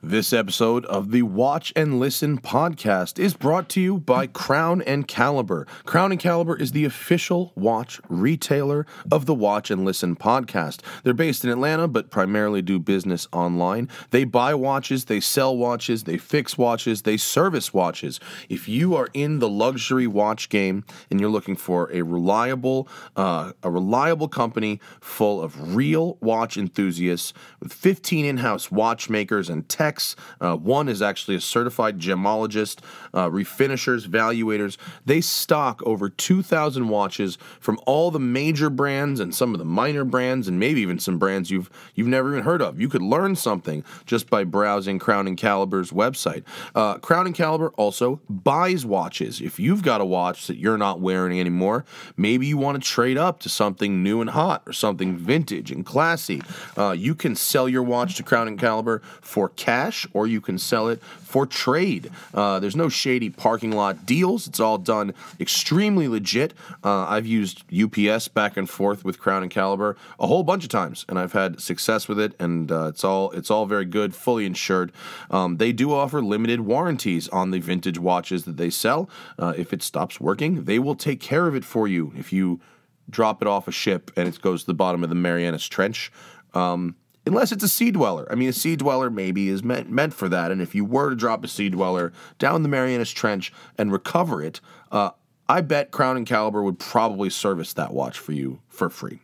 This episode of the Watch and Listen podcast is brought to you by Crown & Caliber. Crown & Caliber is the official watch retailer of the Watch and Listen podcast. They're based in Atlanta, but primarily do business online. They buy watches, they sell watches, they fix watches, they service watches. If you are in the luxury watch game and you're looking for a reliable company full of real watch enthusiasts with 15 in-house watchmakers and techs. One is actually a certified gemologist, refinishers, valuators. They stock over 2,000 watches from all the major brands and some of the minor brands and maybe even some brands you've never even heard of. You could learn something just by browsing Crown & Caliber's website. Crown & Caliber also buys watches. If you've got a watch that you're not wearing anymore, maybe you want to trade up to something new and hot or something vintage and classy. You can sell your watch to Crown & Caliber for cash, or you can sell it for trade. There's no shady parking lot deals. It's all done extremely legit. I've used UPS back and forth with Crown & Caliber a whole bunch of times, and I've had success with it, and it's all very good, fully insured. They do offer limited warranties on the vintage watches that they sell. If it stops working, they will take care of it for you if you drop it off a ship and it goes to the bottom of the Marianas Trench. Unless it's a sea dweller. I mean, a sea dweller maybe is meant for that. And if you were to drop a sea dweller down the Marianas Trench and recover it, I bet Crown & Caliber would probably service that watch for you for free.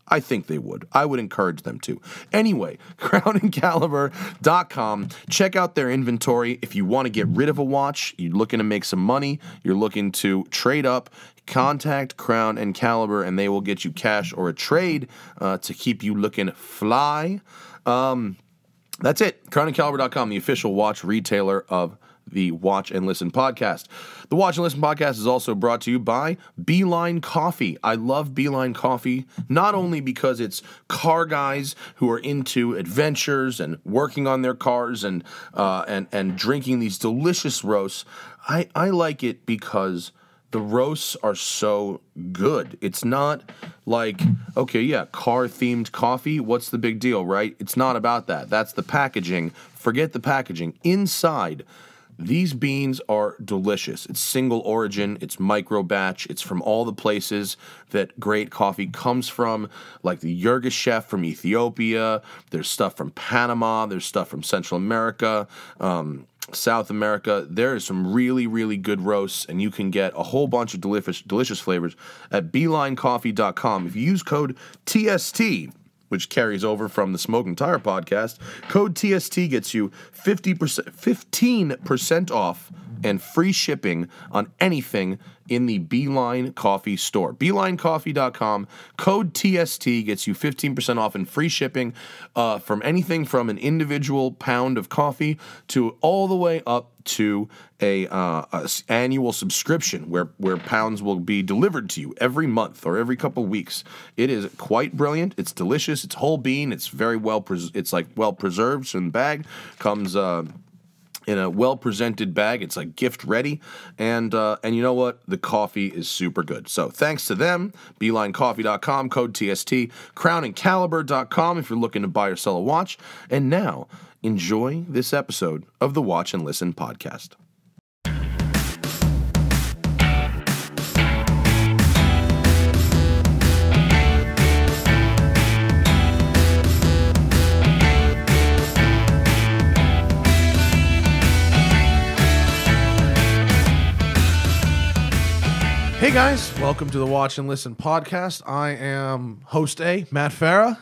I think they would. I would encourage them to. Anyway, crownandcaliber.com. Check out their inventory. If you want to get rid of a watch, you're looking to make some money, you're looking to trade up, contact Crown & Caliber, and they will get you cash or a trade to keep you looking fly. That's it. crownandcaliber.com, the official watch retailer of the Watch and Listen podcast. The Watch and Listen podcast is also brought to you by Beeline Coffee. I love Beeline Coffee, not only because it's car guys who are into adventures and working on their cars and drinking these delicious roasts. I like it because the roasts are so good. It's not like, okay, yeah, car-themed coffee, what's the big deal, right? It's not about that. That's the packaging. Forget the packaging. Inside, these beans are delicious. It's single origin, it's micro batch, it's from all the places that great coffee comes from, like the Yirgacheffe from Ethiopia, there's stuff from Panama, there's stuff from Central America, South America. There is some really, really good roasts, and you can get a whole bunch of delicious flavors at BeelineCoffee.com. If you use code TST, which carries over from the Smoke and Tire podcast, code TST gets you 15% off and free shipping on anything in the Beeline Coffee store. BeelineCoffee.com, code TST gets you 15% off and free shipping from anything from an individual pound of coffee to all the way up to a annual subscription where pounds will be delivered to you every month or every couple weeks. It is quite brilliant. It's delicious. It's whole bean. It's very well preserved in the bag. Comes in a well-presented bag. It's like gift-ready, and you know what? The coffee is super good. So thanks to them, BeelineCoffee.com, code TST, CrownandCaliber.com if you're looking to buy or sell a watch. And now, enjoy this episode of the Watch and Listen podcast. Hey guys, welcome to the Watch and Listen podcast. I am host A, Matt Farah.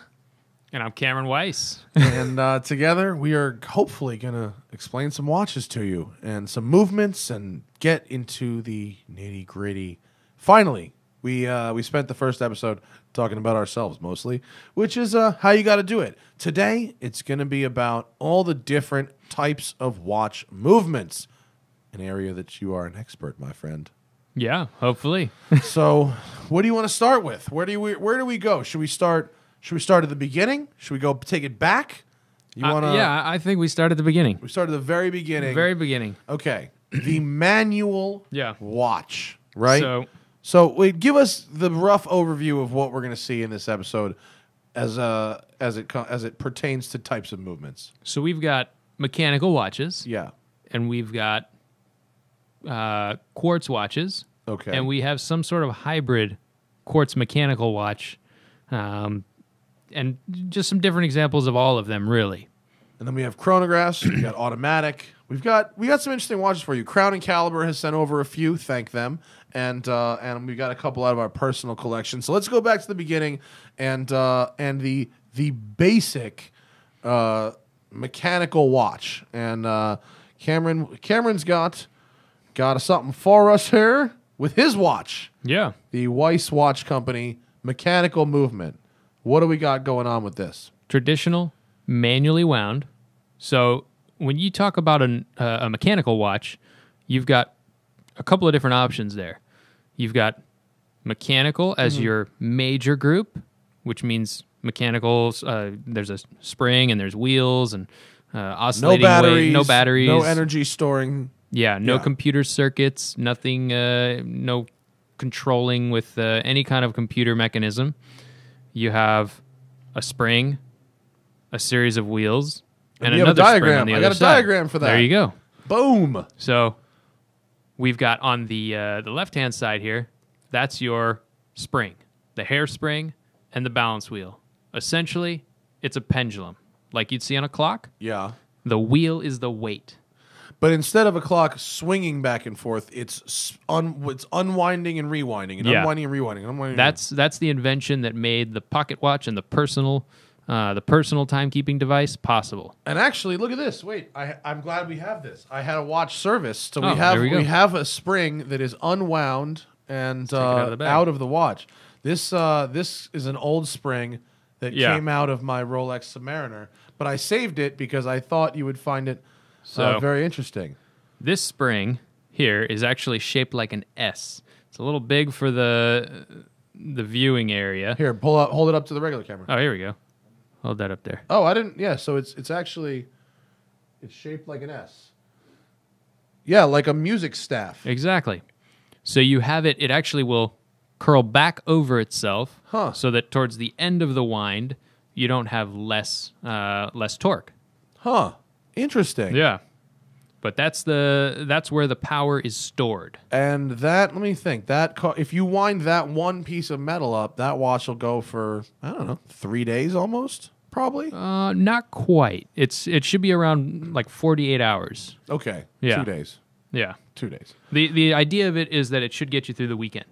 And I'm Cameron Weiss. And together we are hopefully going to explain some watches to you and some movements and get into the nitty gritty. Finally, we spent the first episode talking about ourselves mostly, which is how you got to do it. Today, it's going to be about all the different types of watch movements, an area that you are an expert, my friend. Yeah, hopefully. So, what do you want to start with? Where do we go? Should we start at the beginning? Should we go take it back? You want to? Yeah, I think we start at the beginning. We start at the very beginning. Very beginning. Okay. The manual Yeah. watch, right? So wait, give us the rough overview of what we're going to see in this episode as it pertains to types of movements. So we've got mechanical watches, Yeah. and we've got quartz watches. Okay. And we have some sort of hybrid quartz mechanical watch, and just some different examples of all of them, really. And then we have chronographs. We got automatic. We got some interesting watches for you. Crown and Caliber has sent over a few. Thank them. And we got a couple out of our personal collection. So let's go back to the beginning and the basic mechanical watch. And Cameron's got something for us here with his watch. Yeah. The Weiss Watch Company mechanical movement. What do we got going on with this? Traditional, manually wound. So when you talk about a mechanical watch, you've got a couple of different options there. You've got mechanical as your major group, which means mechanicals. There's a spring and there's wheels and oscillating weight, no batteries, no energy storing. Yeah, no computer circuits, nothing, no controlling with any kind of computer mechanism. You have a spring, a series of wheels, and another spring on the other side. I got a diagram for that. There you go. Boom. So we've got on the left-hand side here, that's your spring, the hairspring, and the balance wheel. Essentially, it's a pendulum, like you'd see on a clock. Yeah. The wheel is the weight. But instead of a clock swinging back and forth, it's unwinding and rewinding and unwinding and rewinding. That's the invention that made the pocket watch and the personal timekeeping device possible. And actually, look at this. Wait, I'm glad we have this. I had a watch service, so we have a spring that is unwound and out of the watch. This is an old spring that came out of my Rolex Submariner, but I saved it because I thought you would find it very interesting. This spring here is actually shaped like an S. It's a little big for the viewing area. Here, hold it up to the regular camera. Oh, here we go. Hold that up there. Oh, I didn't. Yeah, so it's actually shaped like an S. Yeah, like a music staff. Exactly. So you have it. It actually will curl back over itself, so that towards the end of the wind, you don't have less torque. Huh. Interesting. Yeah. But that's where the power is stored. And let me think. If you wind that one piece of metal up, that watch will go for, I don't know, 3 days almost, probably? Not quite. It should be around like 48 hours. Okay. Yeah. 2 days. Yeah. 2 days. The idea of it is that it should get you through the weekend.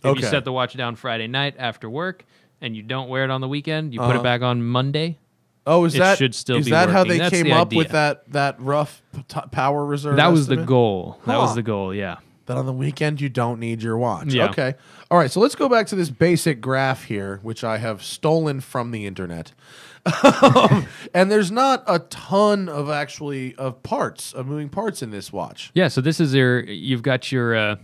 If you set the watch down Friday night after work and you don't wear it on the weekend, you put it back on Monday. Oh, is that how they That's came the up idea. with that rough power reserve? That was the estimate? goal. That was the goal, yeah. That on the weekend you don't need your watch. Yeah. Okay. All right, so let's go back to this basic graph here, which I have stolen from the internet. And there's not a ton of moving parts in this watch. Yeah, so this is you've got your,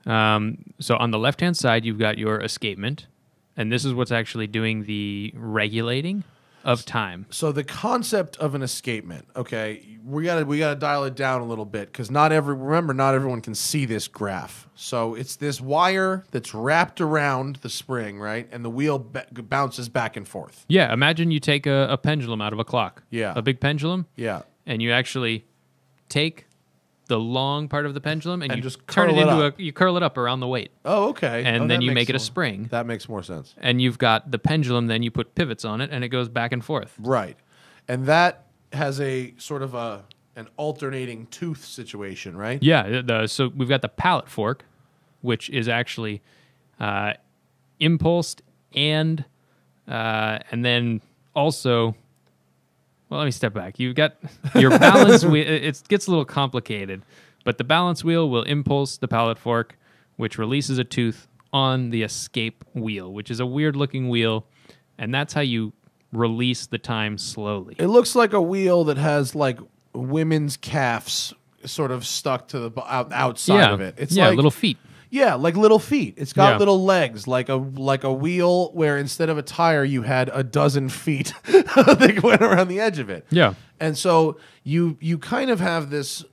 so on the left-hand side, you've got your escapement, and this is what's actually doing the regulating of time. So the concept of an escapement, okay, we gotta dial it down a little bit because not everyone can see this graph. So it's this wire that's wrapped around the spring, right, and the wheel bounces back and forth. Yeah, imagine you take a pendulum out of a clock. Yeah, a big pendulum. Yeah, and you actually take the long part of the pendulum and you just turn it into you curl it up around the weight. Oh, okay. And then you make it a spring. That makes more sense. And you've got the pendulum, then you put pivots on it, and it goes back and forth. Right. And that has a sort of an alternating tooth situation, right? Yeah. So we've got the Pallet Fork, which is actually impulsed and then also... Well, let me step back. You've got your balance wheel. It gets a little complicated, but the balance wheel will impulse the Pallet Fork, which releases a tooth on the escape wheel, which is a weird-looking wheel, and that's how you release the time slowly. It looks like a wheel that has like women's calves sort of stuck to the outside of it. It's like little feet. Yeah, like little feet. It's got little legs, like a wheel where instead of a tire, you had a dozen feet that went around the edge of it. Yeah, and so you kind of have this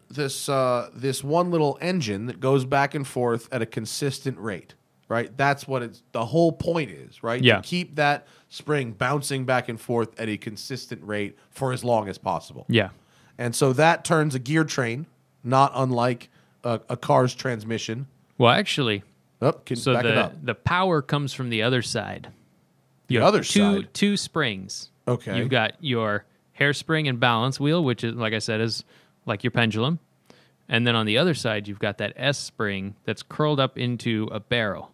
one little engine that goes back and forth at a consistent rate, right? That's what the whole point is, right? Yeah, to keep that spring bouncing back and forth at a consistent rate for as long as possible. Yeah. And so that turns a gear train, not unlike a car's transmission. Well, actually, Back it up. the power comes from the other side. You The have other side? two springs. Okay. You've got your hairspring and balance wheel, which is, like I said, is like your pendulum. And then on the other side, you've got that S spring that's curled up into a barrel.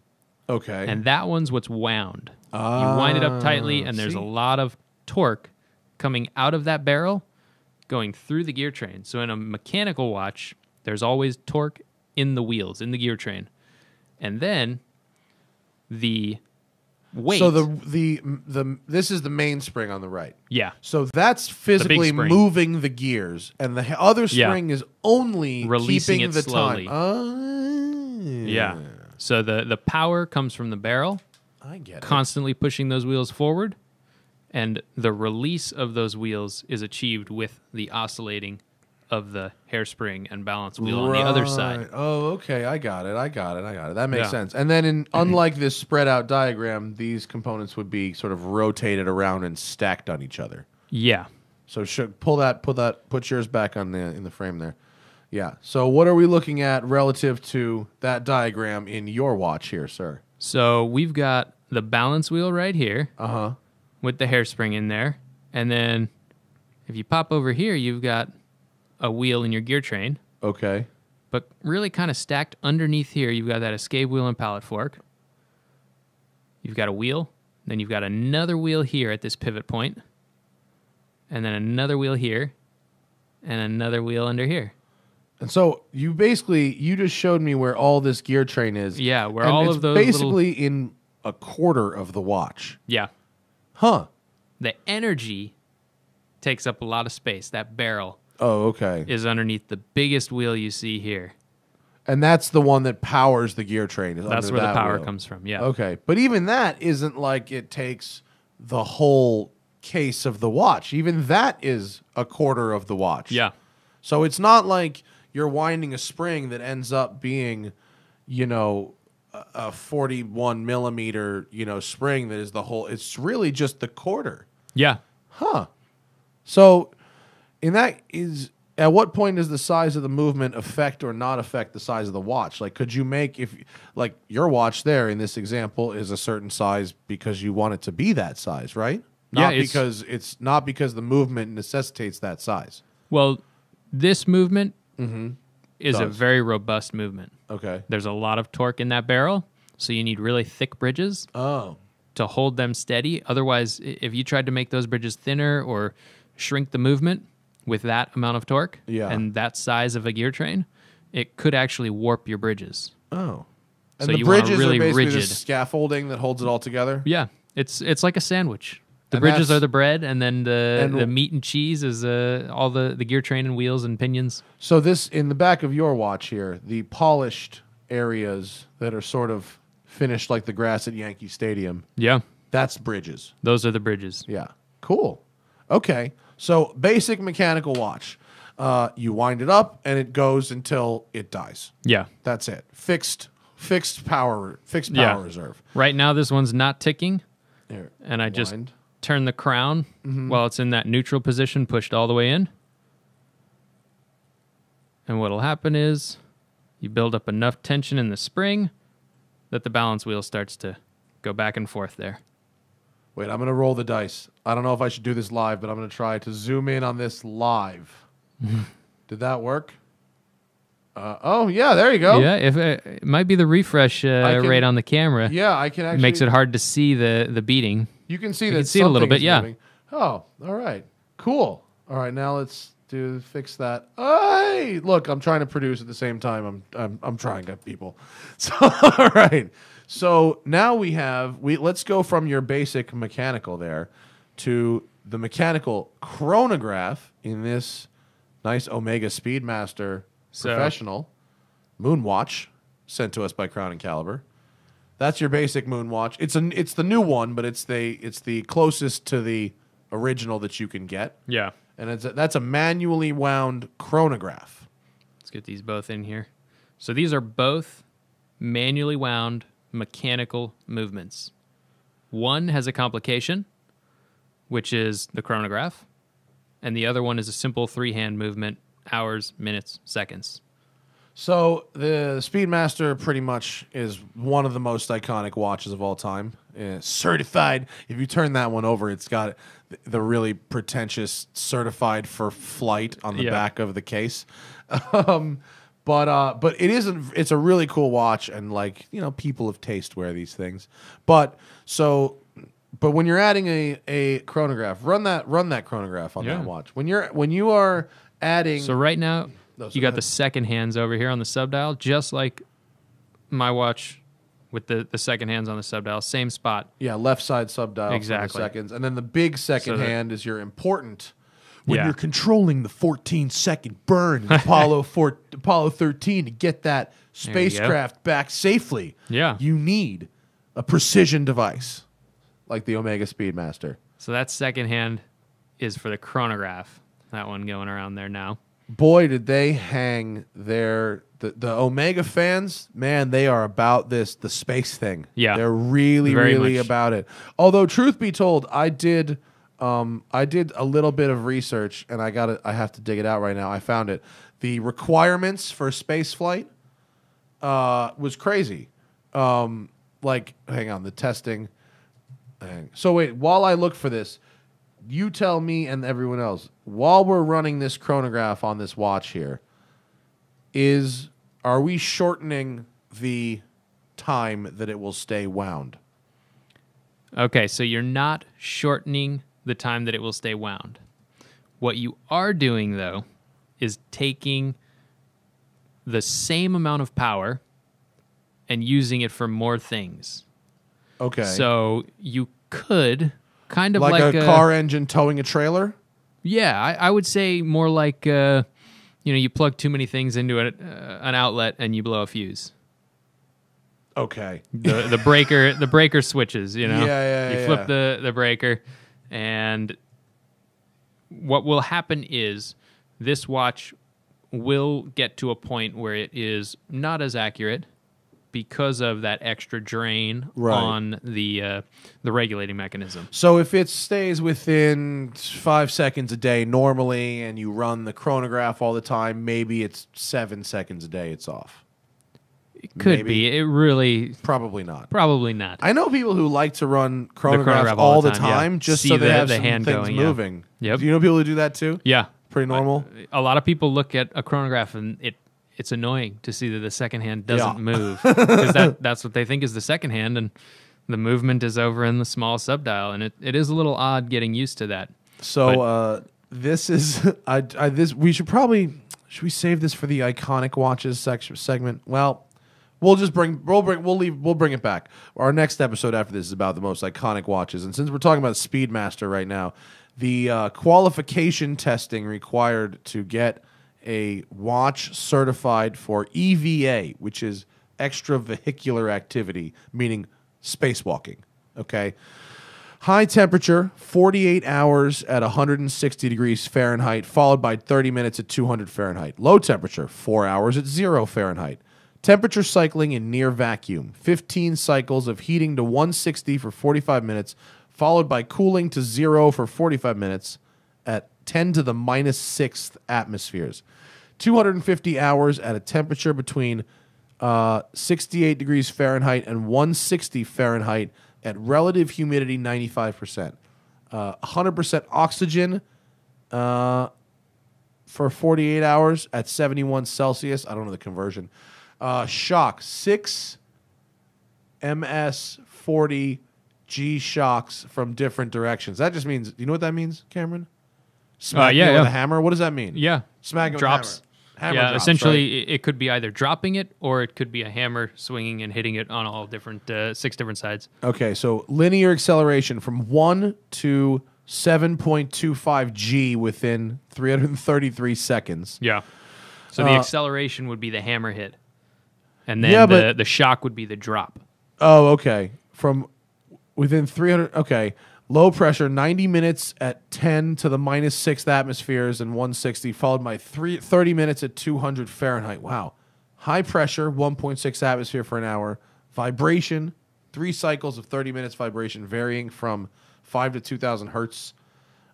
Okay. And that one's what's wound. You wind it up tightly, and there's a lot of torque coming out of that barrel going through the gear train. So in a mechanical watch, there's always torque in the wheels, in the gear train. And then the weight. So this is the mainspring on the right. Yeah. So that's physically spring. moving the gears, and the other spring is only releasing keeping it the slowly. time. Yeah. So the power comes from the barrel, I get it. constantly pushing those wheels forward, and the release of those wheels is achieved with the oscillating of the hairspring and balance wheel on the other side. Oh, okay. I got it. That makes sense. And then, unlike this spread out diagram, these components would be sort of rotated around and stacked on each other. Yeah. So put yours back on in the frame there. Yeah. So what are we looking at relative to that diagram in your watch here, sir? So we've got the balance wheel right here with the hairspring in there. And then if you pop over here, you've got a wheel in your gear train. Okay. But really kind of stacked underneath here, you've got that escape wheel and pallet fork. You've got a wheel. Then you've got another wheel here at this pivot point. And then another wheel here. And another wheel under here. And so you just showed me where all this gear train is. Yeah, where and all it's of those basically in a quarter of the watch. Yeah. Huh. The energy takes up a lot of space. That barrel Oh, okay. is underneath the biggest wheel you see here. And that's the one that powers the gear train. That's where the power comes from, yeah. Okay. But even that isn't like it takes the whole case of the watch. Even that is a quarter of the watch. Yeah. So it's not like you're winding a spring that ends up being, a 41 millimeter, spring that is the whole. It's really just the quarter. Yeah. Huh. So at what point does the size of the movement affect or not affect the size of the watch? Like, could you make, your watch there in this example is a certain size because you want it to be that size, right? Not because the movement necessitates that size. Well, this movement is a very robust movement. Okay. There's a lot of torque in that barrel, so you need really thick bridges to hold them steady. Otherwise, if you tried to make those bridges thinner or shrink the movement with that amount of torque and that size of a gear train, it could actually warp your bridges. Oh. And so the you want bridges really are basically rigid the scaffolding that holds it all together? Yeah. It's like a sandwich. The And bridges that's- are the bread, and then the meat and cheese is all the gear train and wheels and pinions. So this, in the back of your watch here, the polished areas that are sort of finished like the grass at Yankee Stadium, Yeah. that's bridges. Those are the bridges. Yeah. Cool. Okay. So basic mechanical watch. You wind it up and it goes until it dies. Yeah. That's it. Fixed power Yeah. reserve. Right now, this one's not ticking, Here, and I just wind. turn the crown while it's in that neutral position, pushed all the way in. And what'll happen is you build up enough tension in the spring that the balance wheel starts to go back and forth there. Wait, I'm going to roll the dice. I don't know if I should do this live, but I'm going to try to zoom in on this live. Did that work? Oh, yeah, there you go. Yeah, if it might be the refresh rate on the camera. Yeah, I can actually. It makes it hard to see the beating. You can see You that can see it a little something bit, is yeah. moving. Oh, all right. Cool. All right, now let's fix that. Hey, look, I'm trying to produce at the same time. I'm trying to, people. So all right. So now let's go from your basic mechanical there to the mechanical chronograph in this nice Omega Speedmaster Professional moon watch sent to us by Crown and Caliber. That's your basic moon watch. It's the new one, but it's the closest to the original that you can get. Yeah. And that's a manually wound chronograph. Let's get these both in here. So these are both manually wound mechanical movements. One has a complication, which is the chronograph, and the other one is a simple 3-hand movement, hours, minutes, seconds. So the Speedmaster pretty much is one of the most iconic watches of all time. Certified. If you turn that one over, it's got the really pretentious certified for flight on the back of the case. But it isn't. It's a really cool watch, and people of taste wear these things. But when you're adding a chronograph, run that chronograph on that watch. When you are adding. So right now. You got the second hands over here on the subdial, just like my watch with the second hands on the subdial, same spot. Yeah, left side subdial exactly. For the seconds. And then the big second hand is your important when you're controlling the 14-second burn in Apollo 13 to get that spacecraft back safely. Yeah. You need a precision device like the Omega Speedmaster. So that second hand is for the chronograph. That one going around there now. Boy, did they hang the Omega fans, man, they are about the space thing. Yeah. They're really about it. Although, truth be told, I did a little bit of research, and I have to dig it out right now. I found it. The requirements for space flight was crazy. Hang on, the testing. So wait, while I look for this, you tell me and everyone else, while we're running this chronograph on this watch here, are we shortening the time that it will stay wound? Okay, so you're not shortening the time that it will stay wound. What you are doing, though, is taking the same amount of power and using it for more things. Okay. So you could kind of like a car engine towing a trailer? Yeah, I would say more like you plug too many things into an outlet and you blow a fuse. Okay. The breaker switches, you flip the the breaker, and what will happen is this watch will get to a point where it is not as accurate because of that extra drain on the regulating mechanism. So if it stays within 5 seconds a day normally and you run the chronograph all the time, maybe it's 7 seconds a day it's off. It could be. It really... Probably not. Probably not. I know people who like to run chronographs all the time just see so they have the some hand things going, moving. Yep. Do you know people who do that too? Yeah. Pretty normal? A lot of people look at a chronograph and it's annoying to see that the second hand doesn't move because that's what they think is the second hand, and the movement is over in the small subdial, and it is a little odd getting used to that. So this is we should we save this for the iconic watches segment? Well, we'll bring it back. Our next episode after this is about the most iconic watches, and since we're talking about Speedmaster right now, the qualification testing required to get a watch certified for EVA, which is extravehicular activity, meaning spacewalking. Okay. High temperature, 48 hours at 160 degrees Fahrenheit, followed by 30 minutes at 200 Fahrenheit. Low temperature, 4 hours at 0 Fahrenheit. Temperature cycling in near vacuum, 15 cycles of heating to 160 for 45 minutes, followed by cooling to 0 for 45 minutes at 10 to the minus 6th atmospheres. 250 hours at a temperature between 68 degrees Fahrenheit and 160 Fahrenheit at relative humidity 95%. 100% oxygen for 48 hours at 71 Celsius. I don't know the conversion. Shock, 6 MS-40 G shocks from different directions. That just means, you know what that means, Cameron? Smack it with a hammer? What does that mean? Yeah. Smack it with drops. a hammer. Hammer drops, essentially, right? it could be either dropping it or it could be a hammer swinging and hitting it on all different 6 different sides. Okay, so linear acceleration from 1 to 7.25 G within 333 seconds. Yeah. So the acceleration would be the hammer hit. And then the shock would be the drop. Oh, okay. From within 300... Okay. Low pressure, 90 minutes at 10 to the minus 6th atmospheres and 160, followed by 30 minutes at 200 Fahrenheit. Wow. High pressure, 1.6 atmosphere for an hour. Vibration, 3 cycles of 30 minutes vibration, varying from 5 to 2,000 hertz.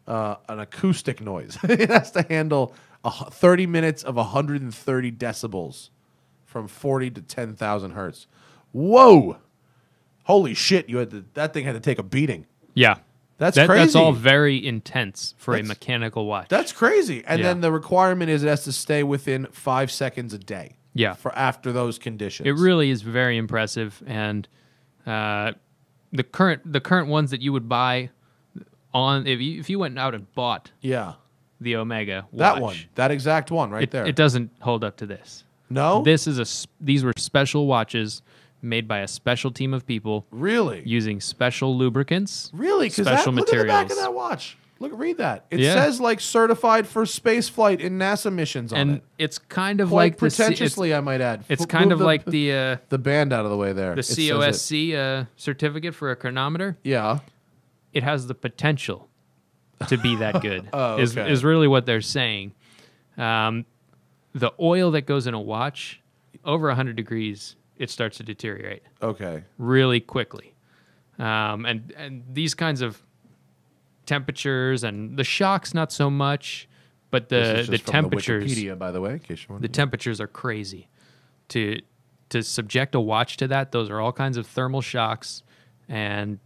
an acoustic noise. It has to handle 30 minutes of 130 decibels from 40 to 10,000 hertz. Whoa! Holy shit! That thing had to take a beating. Yeah. That's crazy. That's all very intense for a mechanical watch. That's crazy. And then the requirement is it has to stay within 5 seconds a day. Yeah. For after those conditions. It really is very impressive. And the current ones that you would buy on if you went out and bought the Omega watch, that exact one right there. It doesn't hold up to this. No? These were special watches made by a special team of people. Really? Using special lubricants. Really? Because special look materials. at the back of that watch. Read that. It says like certified for space flight in NASA missions on it. And it's kind of Quite like pretentiously, I might add. It's kind of like the band out of the way there. The COSC certificate for a chronometer. Yeah. It has the potential to be that good. Okay. Is really what they're saying. The oil that goes in a watch over 100 degrees, it starts to deteriorate. Okay. Really quickly. And these kinds of temperatures and the shocks not so much, but the temperatures. The Wikipedia, by the way, in case you want. The temperatures are crazy. To subject a watch to that, those are all kinds of thermal shocks, and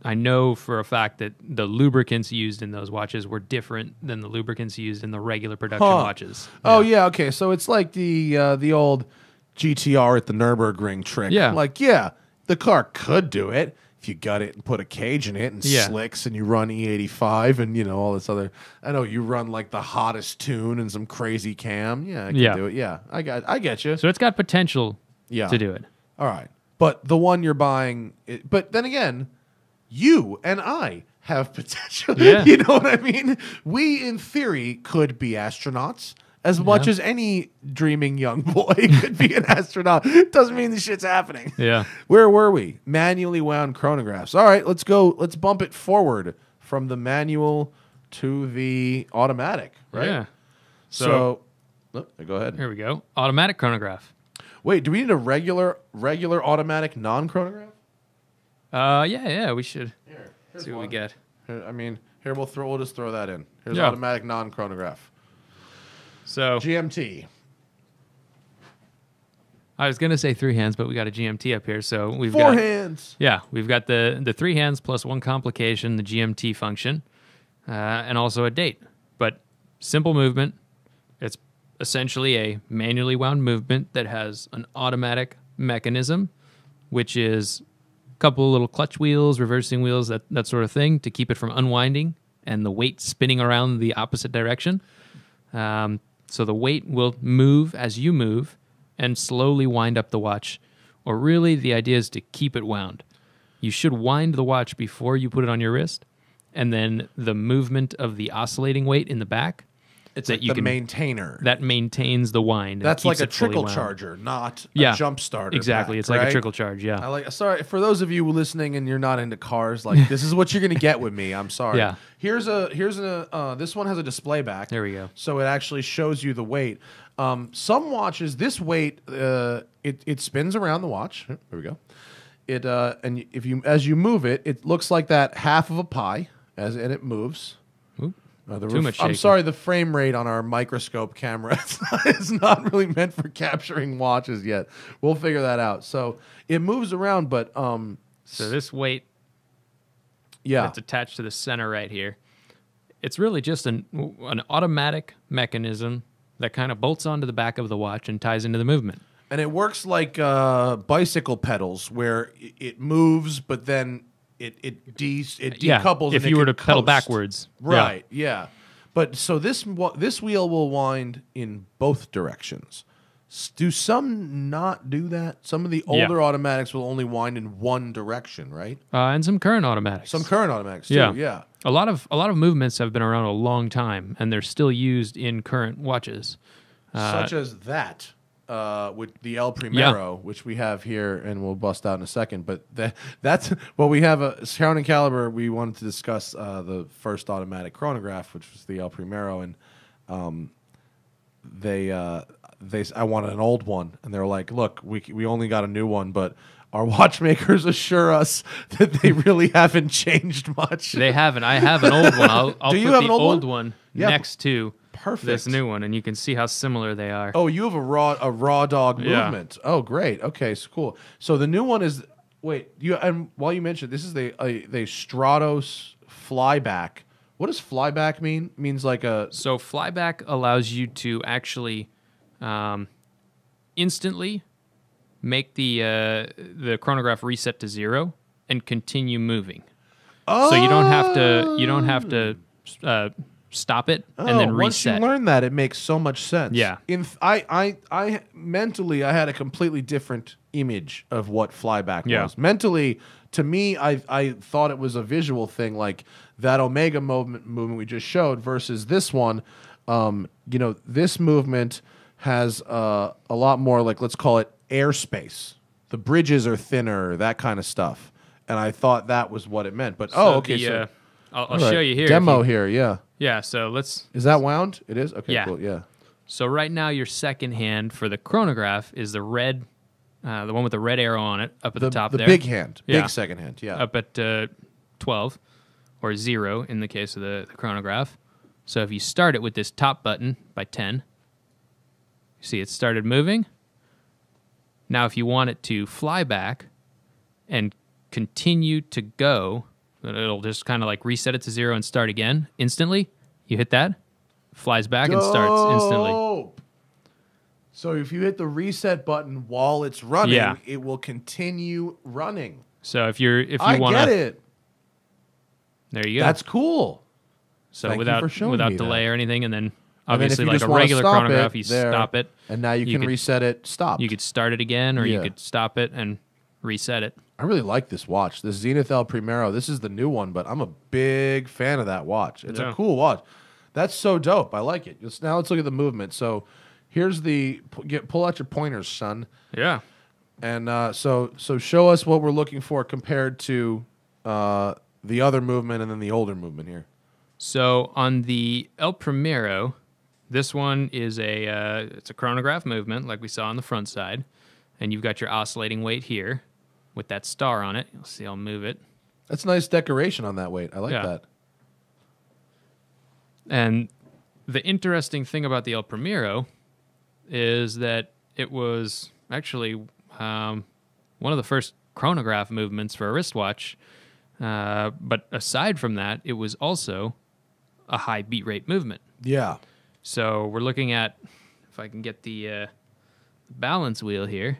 I know for a fact that the lubricants used in those watches were different than the lubricants used in the regular production watches. Oh yeah, okay. So it's like the old GTR at the Nürburgring trick. Yeah. Like, the car could do it if you gut it and put a cage in it and slicks and you run E85 and all this other. I know you run like the hottest tune and some crazy cam. Yeah, I can do it. Yeah, I get you. So it's got potential to do it. All right, but the one you're buying, but then again, you and I have potential. Yeah. You know what I mean? We, in theory, could be astronauts as much as any dreaming young boy could be an astronaut. Doesn't mean the shit's happening. Yeah. Where were we? Manually wound chronographs. All right, let's go. Let's bump it forward from the manual to the automatic, right? Yeah. So go ahead. Here we go. Automatic chronograph. Wait, do we need a regular automatic non-chronograph? Yeah, we should. Here's See what we one. get. Here we'll just throw that in. Here's Yeah. automatic non-chronograph. So GMT. I was gonna say 3 hands, but we got a GMT up here, so we've 4 got hands. Yeah, we've got the 3 hands plus 1 complication, the GMT function, and also a date. But simple movement. It's essentially a manually wound movement that has an automatic mechanism, which is a couple of little clutch wheels, reversing wheels, that sort of thing to keep it from unwinding and the weight spinning around the opposite direction. So the weight will move as you move and slowly wind up the watch. Or really, the idea is to keep it wound. You should wind the watch before you put it on your wrist, and then the movement of the oscillating weight in the back. It's like the maintainer. That maintains the wind. That's like a trickle wound. charger, not a jump starter. Exactly. Back, it's like a trickle charge, yeah. Sorry, for those of you listening and you're not into cars, like this is what you're going to get with me. I'm sorry. Yeah. This one has a display back. There we go. So it actually shows you the weight. Some watches, this weight, it spins around the watch. There we go. It and as you move it, it looks like that half of a pie and it moves. Oop. Too much shaking. I'm sorry, the frame rate on our microscope camera is not really meant for capturing watches yet. We'll figure that out. So it moves around, but so this weight that's attached to the center right here, it's really just an automatic mechanism that kind of bolts onto the back of the watch and ties into the movement. And it works like bicycle pedals, where it moves, but then it decouples. If you were to pedal backwards, right? Yeah. But so this wheel will wind in both directions. Do some not do that? Some of the older automatics will only wind in one direction, right? And some current automatics. Some current automatics too. Yeah. A lot of movements have been around a long time, and they're still used in current watches, such as that. With the El Primero, which we have here, and we'll bust out in a second. But that's we have a Crown and Caliber. We wanted to discuss the first automatic chronograph, which was the El Primero, and I wanted an old one, and they were like, "Look, we only got a new one, but our watchmakers assure us that they really haven't changed much." They haven't. I have an old one. I'll Do you put have the an old old one? one Yeah. next to Perfect. this new one, and you can see how similar they are. Oh, you have a raw dog Yeah. movement. Oh, great. Okay, so cool. So the new one is and while you mentioned this is the Stratos flyback. What does flyback mean? It means like a So flyback allows you to actually instantly make the chronograph reset to 0 and continue moving. So you don't have to stop it and then reset. Once you learn that, it makes so much sense. Yeah. I mentally I had a completely different image of what flyback Yeah. was. Mentally, to me, I thought it was a visual thing, like that Omega movement we just showed versus this one. This movement has a lot more, like, let's call it airspace. The bridges are thinner, that kind of stuff. And I thought that was what it meant. But I'll show you here. Demo here, yeah. Yeah, so let's... Is that wound? It is? Okay, Yeah. cool, yeah. So right now your second hand for the chronograph is the red, the one with the red arrow on it up at the top the there. big hand, Yeah. big second hand, yeah. Up at 12 or 0 in the case of the chronograph. So if you start it with this top button by 10, you see it started moving. Now if you want it to fly back and continue to go, it'll just kind of like reset it to 0 and start again instantly. You hit that, flies back and starts instantly. Dope. So if you hit the reset button while it's running, Yeah. it will continue running. So if you I want get to, it. there you go. That's cool. So Thank you without for showing me delay that. or anything, and then And then obviously if you like just a wanna regular stop chronograph, it, you there, stop it. And now you can reset it. Stop. You could start it again, or you Yeah. could stop it and reset it. I really like this watch. This Zenith El Primero. This is the new one, but I'm a big fan of that watch. It's Yeah. a cool watch. That's so dope. I like it. Now let's look at the movement. So here's pull out your pointers, son. Yeah. And so show us what we're looking for compared to the other movement and then the older movement here. So on the El Primero, this one is it's a chronograph movement like we saw on the front side, and you've got your oscillating weight here with that star on it. You'll see I'll move it. That's nice decoration on that weight. I like Yeah. that. And the interesting thing about the El Primero is that it was actually one of the first chronograph movements for a wristwatch. But aside from that, it was also a high beat rate movement. Yeah. So we're looking at, if I can get the balance wheel here,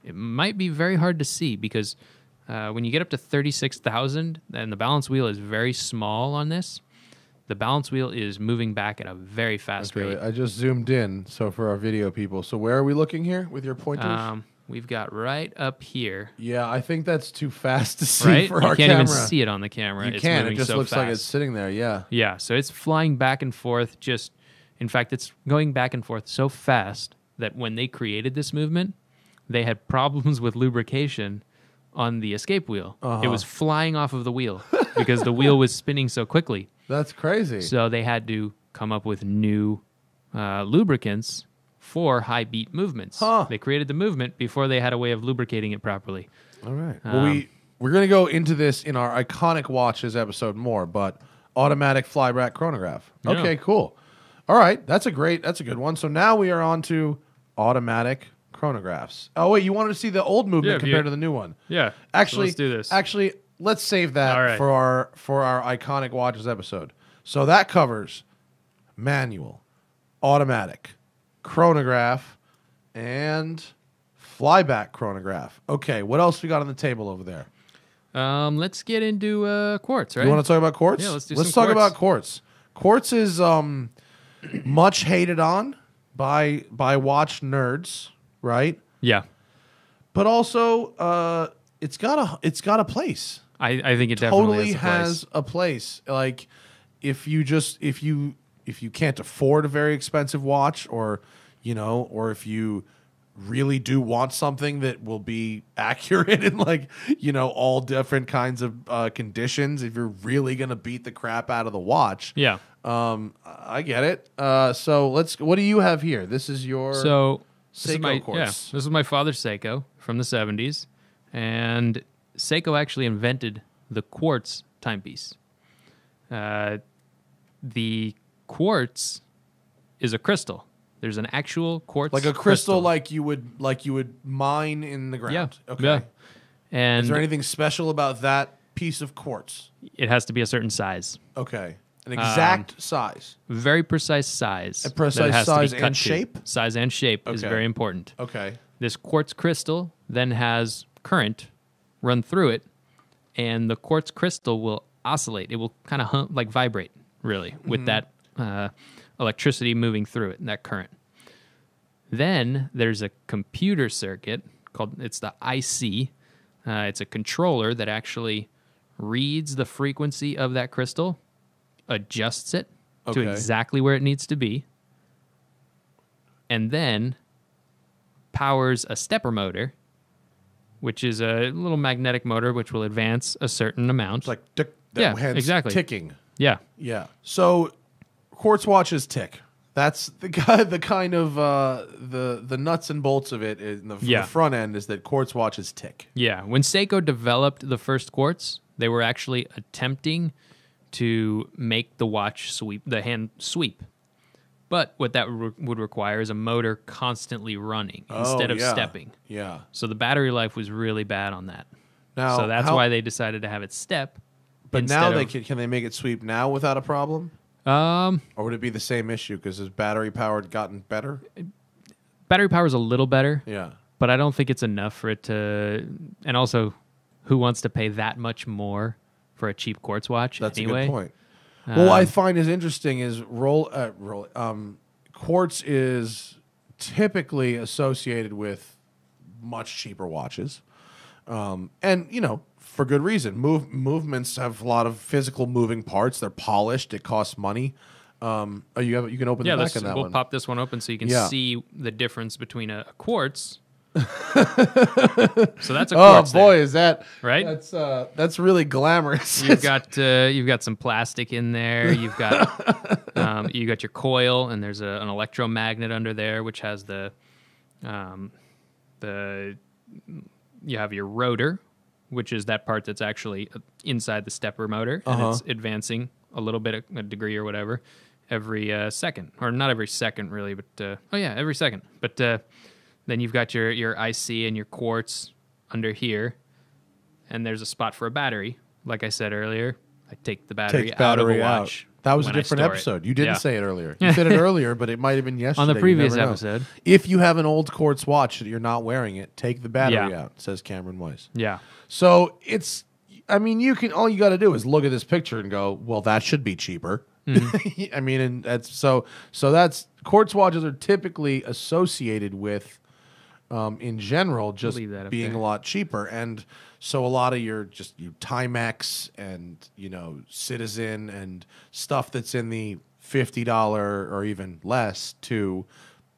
it might be very hard to see because when you get up to 36,000 and the balance wheel is very small on this, the balance wheel is moving back at a very fast rate. I just zoomed in. So for our video people. So where are we looking here with your pointers? We've got right up here. Yeah, I think that's too fast to see Right? for You our can't camera. even see it on the camera. You It's can. It moving just so looks like fast. it's sitting there. Yeah. Yeah, so it's flying back and forth. In fact, it's going back and forth so fast that when they created this movement, they had problems with lubrication on the escape wheel. It was flying off of the wheel because the wheel was spinning so quickly. That's crazy. So they had to come up with new lubricants for high beat movements. Huh. They created the movement before they had a way of lubricating it properly. All right. Well, we're going to go into this in our iconic watches episode more, but automatic flyback chronograph. Yeah. Okay, cool. All right, that's a good one. So now we are on to automatic chronographs. Oh wait, you wanted to see the old movement compared to the new one? Yeah. Actually, let's do this. Actually, let's save that All right. for our iconic watches episode. So that covers manual, automatic, chronograph, and flyback chronograph. Okay, what else we got on the table over there? Let's get into quartz, right? You want to talk about quartz? Yeah, let's do Let's some talk quartz. about quartz. Quartz is much hated on by watch nerds, right? Yeah. But also, it's got a place. I think it definitely Totally has has a place. Like if you can't afford a very expensive watch, or if you really do want something that will be accurate in like, you know, all different kinds of conditions, if you're really going to beat the crap out of the watch. Yeah. I get it. So what do you have here? This is your Seiko Quartz. Yeah, this is my father's Seiko from the 70s. And Seiko actually invented the quartz timepiece. The quartz is a crystal. There's an actual quartz, like a crystal, like you would mine in the ground. Yeah. Okay. Yeah. And is there anything special about that piece of quartz? It has to be a certain size. Okay. An exact size. Very precise size. A precise size and shape? Size and shape is very important. Okay. This quartz crystal then has current run through it, and the quartz crystal will oscillate. It will kind of like vibrate, really, with that electricity moving through it, that current. Then there's a computer circuit it's the IC. It's a controller that actually reads the frequency of that crystal, adjusts it to exactly where it needs to be, and then powers a stepper motor, which is a little magnetic motor which will advance a certain amount. It's like exactly ticking. Yeah. Yeah. So quartz watches tick. That's the kind of the nuts and bolts of it. The front end is that quartz watches tick. Yeah. When Seiko developed the first quartz, they were actually attempting to make the watch sweep, the hand sweep. But what that would require is a motor constantly running instead of stepping. Yeah. So the battery life was really bad on that. Now, so that's why they decided to have it step. But now can they make it sweep now without a problem? Or would it be the same issue because has battery power gotten better? Battery power is a little better. Yeah. But I don't think it's enough for it to. And also, who wants to pay that much more for a cheap quartz watch? That's anyway? a good point. What I find is interesting is quartz is typically associated with much cheaper watches, and you know, for good reason. Movements have a lot of physical moving parts. They're polished. It costs money. You can open the back on that one. We'll pop this one open so you can see the difference between a quartz. So that's a quartz. Oh boy, is that right? That's really glamorous. You've got some plastic in there. You've got you got your coil, and there's an electromagnet under there, which has you have your rotor, which is that part that's actually inside the stepper motor, and it's advancing a little bit, a degree or whatever, every second, or not every second really, but every second, but. Then you've got your IC and your quartz under here, and there's a spot for a battery. Like I said earlier, I take the battery out of a watch. That was a different episode. You didn't say it earlier. You said it earlier, but it might have been yesterday. On the previous episode. If you have an old quartz watch that you're not wearing it, take the battery out, says Cameron Weiss. Yeah. So all you got to do is look at this picture and go, well, that should be cheaper. Mm-hmm. I mean, and that's so that's quartz watches are typically associated with in general, just being a lot cheaper, and so a lot of your Timex and Citizen and stuff that's in the $50 or even less to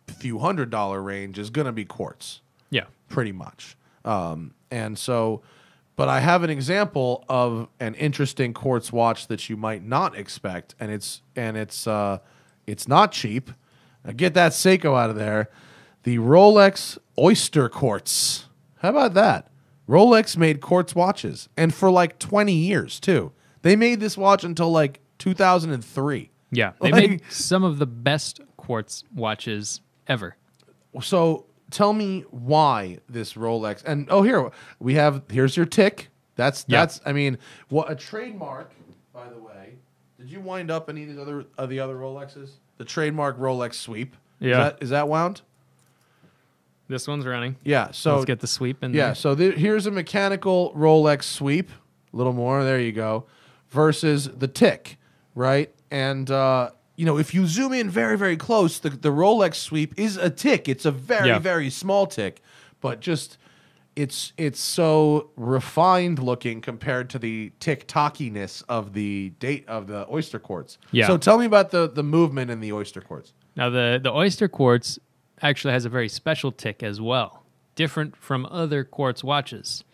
a few $100 range is going to be quartz. Yeah, pretty much. And so, but I have an example of an interesting quartz watch that you might not expect, and it's not cheap. Now get that Seiko out of there. The Rolex Oyster Quartz. How about that? Rolex made quartz watches, and for like 20 years, too. They made this watch until like 2003. Yeah, they made some of the best quartz watches ever. So tell me why this Rolex, and here's your tick. That's I mean, what a trademark, by the way. Did you wind up any of the other Rolexes? The trademark Rolex sweep. Yeah. Is that wound? This one's running. Yeah, so let's get the sweep in there. Yeah, so here's a mechanical Rolex sweep, a little more, there you go, versus the tick, right? And, if you zoom in very, very close, the Rolex sweep is a tick. It's a very, very small tick, but just it's so refined looking compared to the tick-tockiness of the Oyster Quartz. Yeah. So tell me about the movement in the Oyster Quartz. Now, the Oyster Quartz actually has a very special tick as well, different from other quartz watches.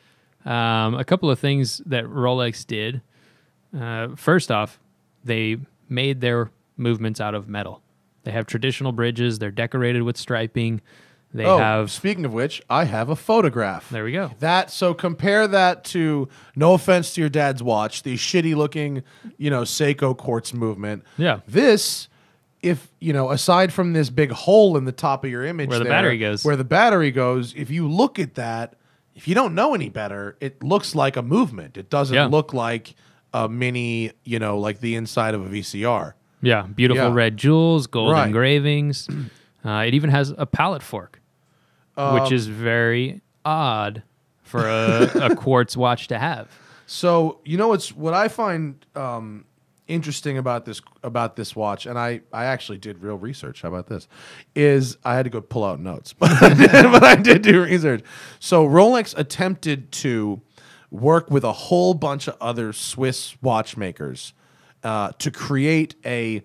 A couple of things that Rolex did. First off, they made their movements out of metal. They have traditional bridges. They're decorated with striping. They have. Speaking of which, I have a photograph. There we go. So compare that to, no offense to your dad's watch, the shitty looking, Seiko quartz movement. Yeah. This, if, aside from this big hole in the top of your image Where the battery goes, if you look at that, if you don't know any better, it looks like a movement. It doesn't look like a mini, like the inside of a VCR. Yeah. Beautiful red jewels, gold engravings. It even has a pallet fork, which is very odd for a quartz watch to have. So, what I find interesting about this watch, and I actually did real research. How about this? Is I had to go pull out notes, but I did do research. So Rolex attempted to work with a whole bunch of other Swiss watchmakers to create a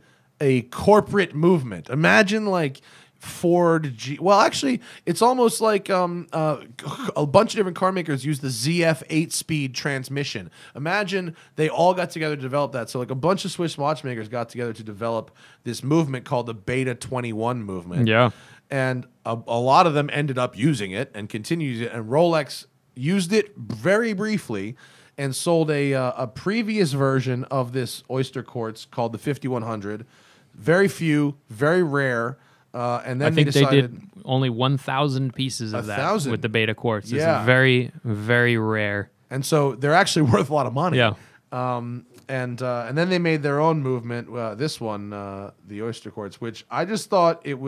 corporate movement. Imagine like Ford actually, it's almost like a bunch of different car makers use the ZF 8-speed transmission. Imagine they all got together to develop that. So like a bunch of Swiss watchmakers got together to develop this movement called the Beta 21 movement. Yeah. And a lot of them ended up using it and continued it. And Rolex used it very briefly and sold a previous version of this Oyster Quartz called the 5100. Very few, very rare. And then I think they did only 1,000 pieces of that with the Beta Quartz. It's very, very rare. And so they're actually worth a lot of money. Yeah. And then they made their own movement. This one, the Oyster Quartz, which I just thought it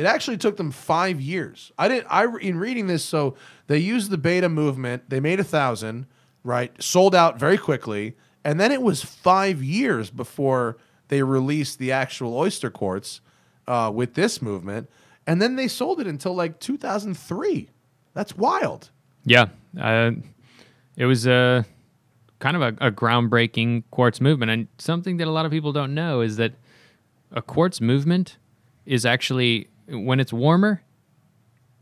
actually took them 5 years. In reading this, so they used the Beta movement. They made 1,000, right? Sold out very quickly. And then it was 5 years before they released the actual Oyster Quartz. With this movement, and then they sold it until like 2003. That's wild. Yeah, it was kind of a groundbreaking quartz movement, and something that a lot of people don't know is that a quartz movement is actually, when it's warmer,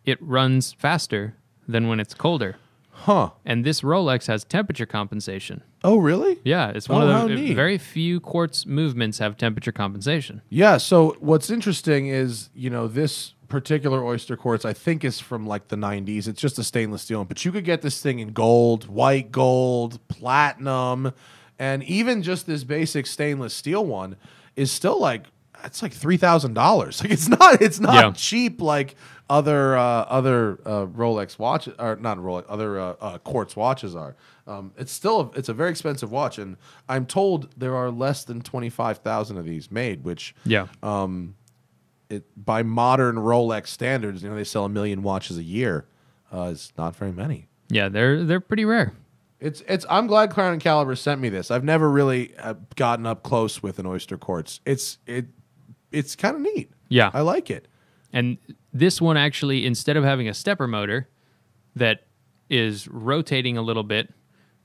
it runs faster than when it's colder. Huh. And this Rolex has temperature compensation. Oh, really? Yeah, it's one of the very few quartz movements have temperature compensation. Yeah, so what's interesting is, this particular Oyster Quartz, I think, is from like the 90s. It's just a stainless steel, but you could get this thing in gold, white gold, platinum, and even just this basic stainless steel one is still like, it's like $3,000. Like it's not cheap like other Rolex watches, or not Rolex, other quartz watches are. It's a very expensive watch, and I'm told there are less than 25,000 of these made, which by modern Rolex standards, they sell 1 million watches a year. It's not very many. Yeah, they're pretty rare. I'm glad Crown and Caliber sent me this. I've never really gotten up close with an Oyster Quartz. It's kind of neat. Yeah, I like it. And this one actually, instead of having a stepper motor that is rotating a little bit,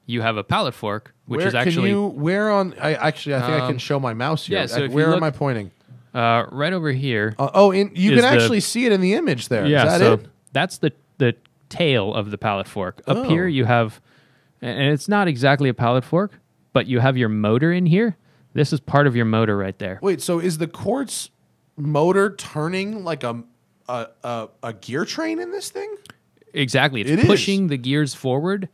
you have a pallet fork, which is actually... I think I can show my mouse here. Yeah, so where am I pointing? Right over here. You can actually see it in the image there. Yeah, is that it? That's the tail of the pallet fork. Up here you have... And it's not exactly a pallet fork, but you have your motor in here. This is part of your motor right there. Wait, so is the quartz motor turning like a gear train in this thing? Exactly. It's pushing the gears forward,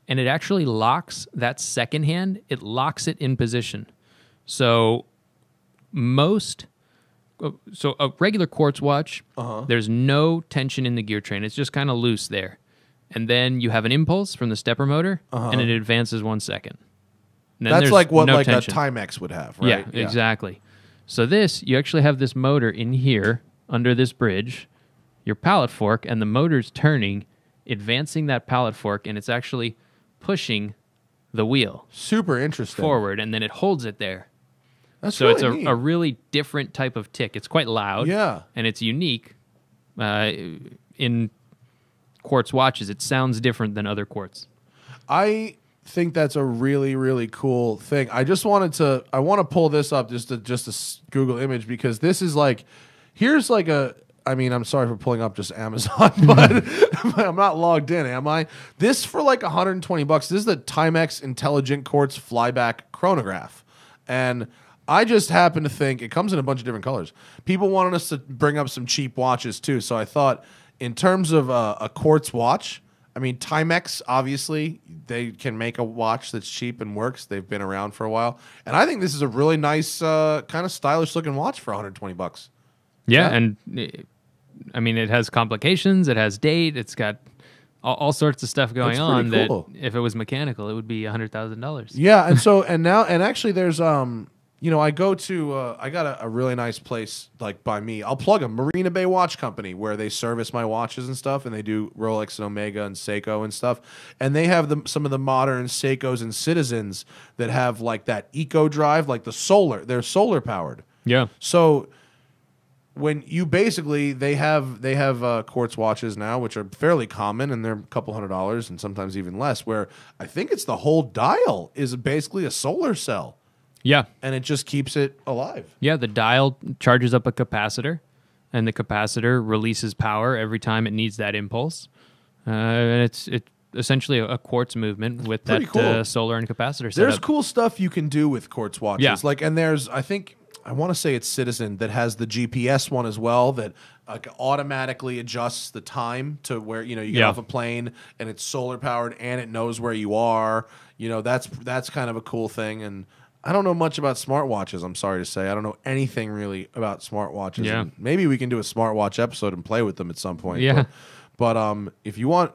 and it actually locks that second hand. It locks it in position. So a regular quartz watch, there's no tension in the gear train. It's just kind of loose there. And then you have an impulse from the stepper motor, and it advances 1 second. That's like what a Timex would have, right? Yeah, exactly. So you actually have this motor in here under this bridge, your pallet fork, and the motor's turning, advancing that pallet fork, and it's actually pushing the wheel. Super interesting. Forward, and then it holds it there. So it's a really different type of tick. It's quite loud. Yeah. And it's unique. In quartz watches, it sounds different than other quartz. I think that's a really, really cool thing. I want to pull this up just a Google image, because this is like, here's like a I mean, I'm sorry for pulling up just Amazon, but I'm not logged in, am I? This for like $120. This is the Timex Intelligent Quartz Flyback Chronograph. And I just happen to think it comes in a bunch of different colors. People wanted us to bring up some cheap watches too. So I thought in terms of a quartz watch, I mean, Timex, obviously, they can make a watch that's cheap and works. They've been around for a while. And I think this is a really nice, kind of stylish looking watch for $120. Yeah, and I mean, it has complications. It has date. It's got all sorts of stuff going on cool. that if it was mechanical, it would be $100,000. Yeah, and actually there's I go to I got a really nice place like by me. I'll plug them, Marina Bay Watch Company, where they service my watches and stuff, and they do Rolex and Omega and Seiko and stuff. And they have some of the modern Seikos and Citizens that have like that eco drive, like they're solar powered. Yeah. So when you basically they have quartz watches now, which are fairly common, and they're a couple $100 and sometimes even less, where I think it's the whole dial is basically a solar cell. Yeah. And it just keeps it alive. Yeah, the dial charges up a capacitor, and the capacitor releases power every time it needs that impulse. And it's essentially a quartz movement with Pretty that cool. Solar and capacitor setup. There's cool stuff you can do with quartz watches. Yeah. Like, and there's, I want to say it's Citizen that has the GPS one as well that automatically adjusts the time to where, you get off a plane and it's solar powered and it knows where you are. That's kind of a cool thing. And I don't know much about smartwatches, I'm sorry to say. I don't know anything really about smartwatches. Yeah. And maybe we can do a smartwatch episode and play with them at some point. Yeah. But if you want,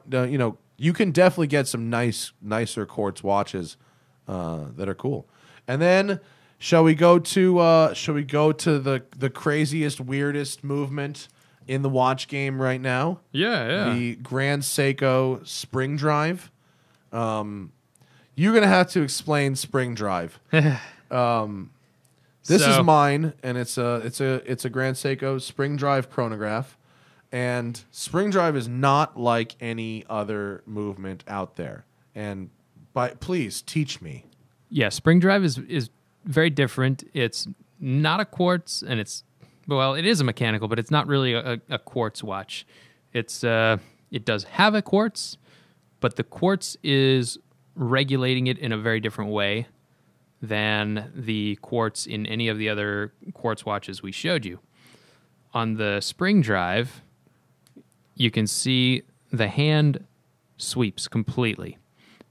you can definitely get some nicer quartz watches that are cool. And then shall we go to the craziest, weirdest movement in the watch game right now? Yeah. The Grande Seiko Spring Drive. You're gonna have to explain Spring Drive. This is mine, and it's a Grande Seiko Spring Drive chronograph. And Spring Drive is not like any other movement out there. And please teach me. Yeah, Spring Drive is very different. It's not a quartz, and it is a mechanical, but it's not really a quartz watch. It does have a quartz, but the quartz is regulating it in a very different way than the quartz in any of the other quartz watches we showed you. On the Spring Drive, you can see the hand sweeps completely.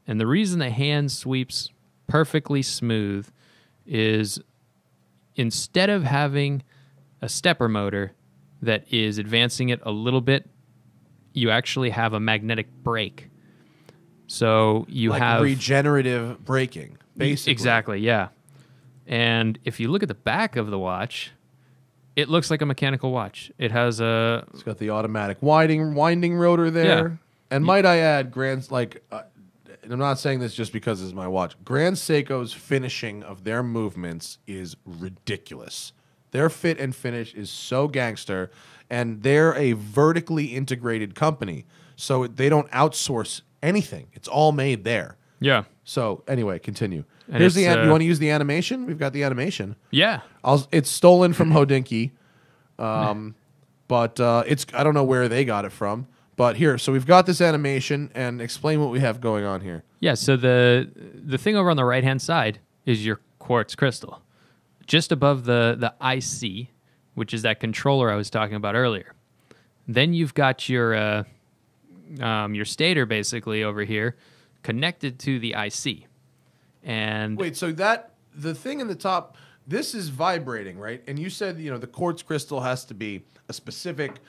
And the reason the hand sweeps perfectly smooth is instead of having a stepper motor that is advancing it a little bit, you actually have a magnetic brake. So you have regenerative braking, basically. Exactly, yeah. And if you look at the back of the watch, it looks like a mechanical watch. It's got the automatic winding rotor there. Yeah. And might I add, and I'm not saying this just because it's my watch. Grande Seiko's finishing of their movements is ridiculous. Their fit and finish is so gangster, and they're a vertically integrated company, so they don't outsource anything. It's all made there. Yeah. So anyway, continue. And Here's you want to use the animation? We've got the animation. Yeah. It's stolen from Hodinkee, but I don't know where they got it from. But here, so we've got this animation, and explain what we have going on here. Yeah. So the thing over on the right hand side is your quartz crystal, just above the IC, which is that controller I was talking about earlier. Then you've got your stator basically over here connected to the IC. And wait, so the thing in the top, this is vibrating, right? And you said, the quartz crystal has to be a specific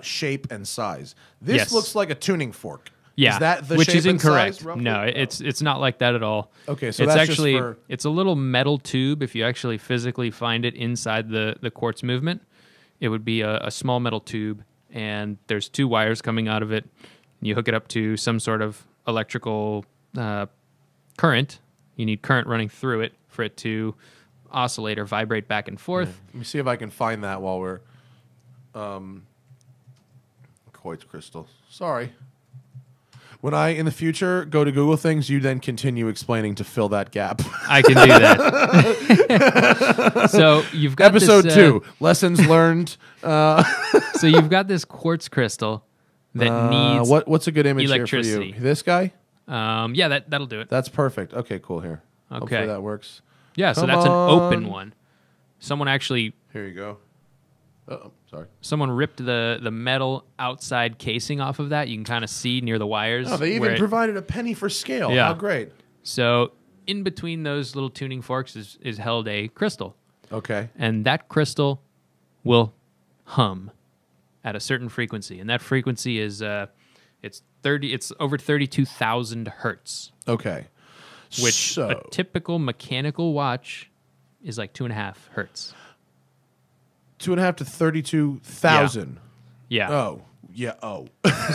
shape and size. This looks like a tuning fork. Yeah, is that the which shape is incorrect. And size, no, it's not like that at all. Okay, so it's that's actually just for... it's a little metal tube. If you actually physically find it inside the quartz movement, it would be a small metal tube, and there's two wires coming out of it. You hook it up to some sort of electrical current. You need current running through it for it to oscillate or vibrate back and forth. Yeah. Let me see if I can find that while we're... quartz crystal. Sorry. When I, in the future, go to Google things, you then continue explaining to fill that gap. I can do that. So you've got Episode this, 2, lessons learned. So you've got this quartz crystal that needs what's a good image electricity. here for you? This guy? Yeah, that'll do it. That's perfect. Okay, cool. Here. Okay. Hopefully that works. Yeah, so Come that's an open on. one. Someone actually... Here you go. Oh, sorry. Someone ripped the metal outside casing off of that. You can kind of see near the wires. Oh, they even provided a penny for scale. Yeah. How great. So in between those little tuning forks is held a crystal. Okay. And that crystal will hum at a certain frequency. And that frequency is it's over 32,000 hertz. Okay. Which a typical mechanical watch is like 2.5 hertz. 2.5 to 32,000. Yeah. Oh, yeah. Oh.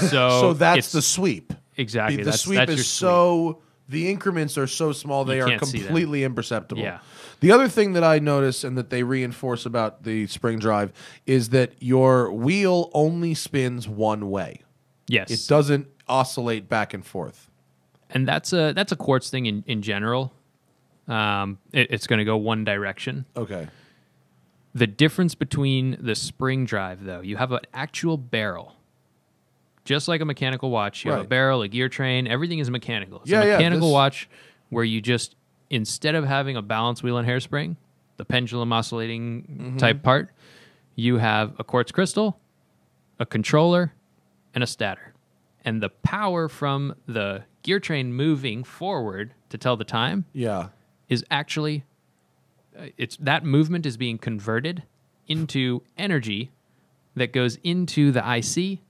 So that's the sweep. Exactly. The sweep that's is so, the increments are so small, they are completely imperceptible. Yeah. The other thing that I notice and that they reinforce about the spring drive is that your wheel only spins one way. Yes. It doesn't oscillate back and forth. And that's a quartz thing in general. It's going to go one direction. Okay. The difference between the spring drive, though, you have an actual barrel. Just like a mechanical watch, you have a barrel, a gear train, everything is mechanical. It's a mechanical watch where you just, instead of having a balance wheel and hairspring, the pendulum oscillating type part, you have a quartz crystal, a controller, and a stator. And the power from the gear train moving forward to tell the time is actually... that movement is being converted into energy that goes into the IC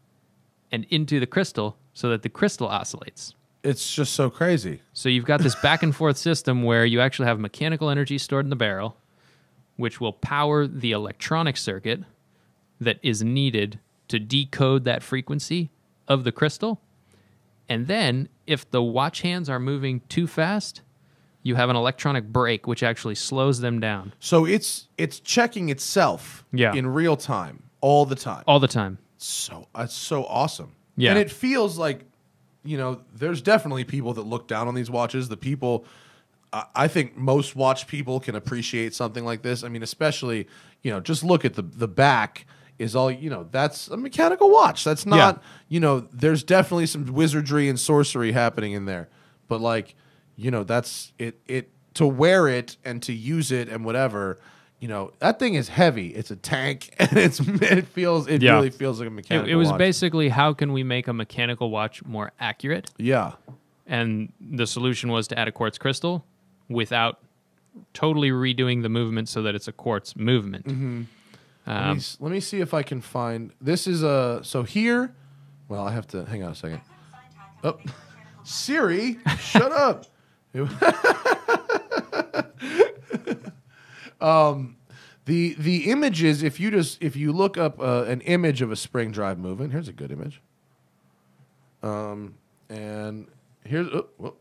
and into the crystal so that the crystal oscillates. It's just so crazy. So you've got this back and forth system where you actually have mechanical energy stored in the barrel, which will power the electronic circuit that is needed to decode that frequency of the crystal. And then if the watch hands are moving too fast, you have an electronic brake, which actually slows them down. So it's checking itself in real time, all the time. All the time. So it's so awesome. Yeah. And it feels like, there's definitely people that look down on these watches. The people, I think most watch people can appreciate something like this. I mean, especially, just look at the back is all, that's a mechanical watch. That's not, there's definitely some wizardry and sorcery happening in there. But that's it to wear it and to use it and whatever, that thing is heavy. It's a tank and it really feels like a mechanical watch. It was basically, how can we make a mechanical watch more accurate? Yeah. And the solution was to add a quartz crystal without totally redoing the movement so that it's a quartz movement. Mm-hmm. Let me see if I can find, this is so here, well, I have to, hang on a second. Oh, Siri, shut up. The images, if you look up an image of a spring drive movement, here's a good image. And here's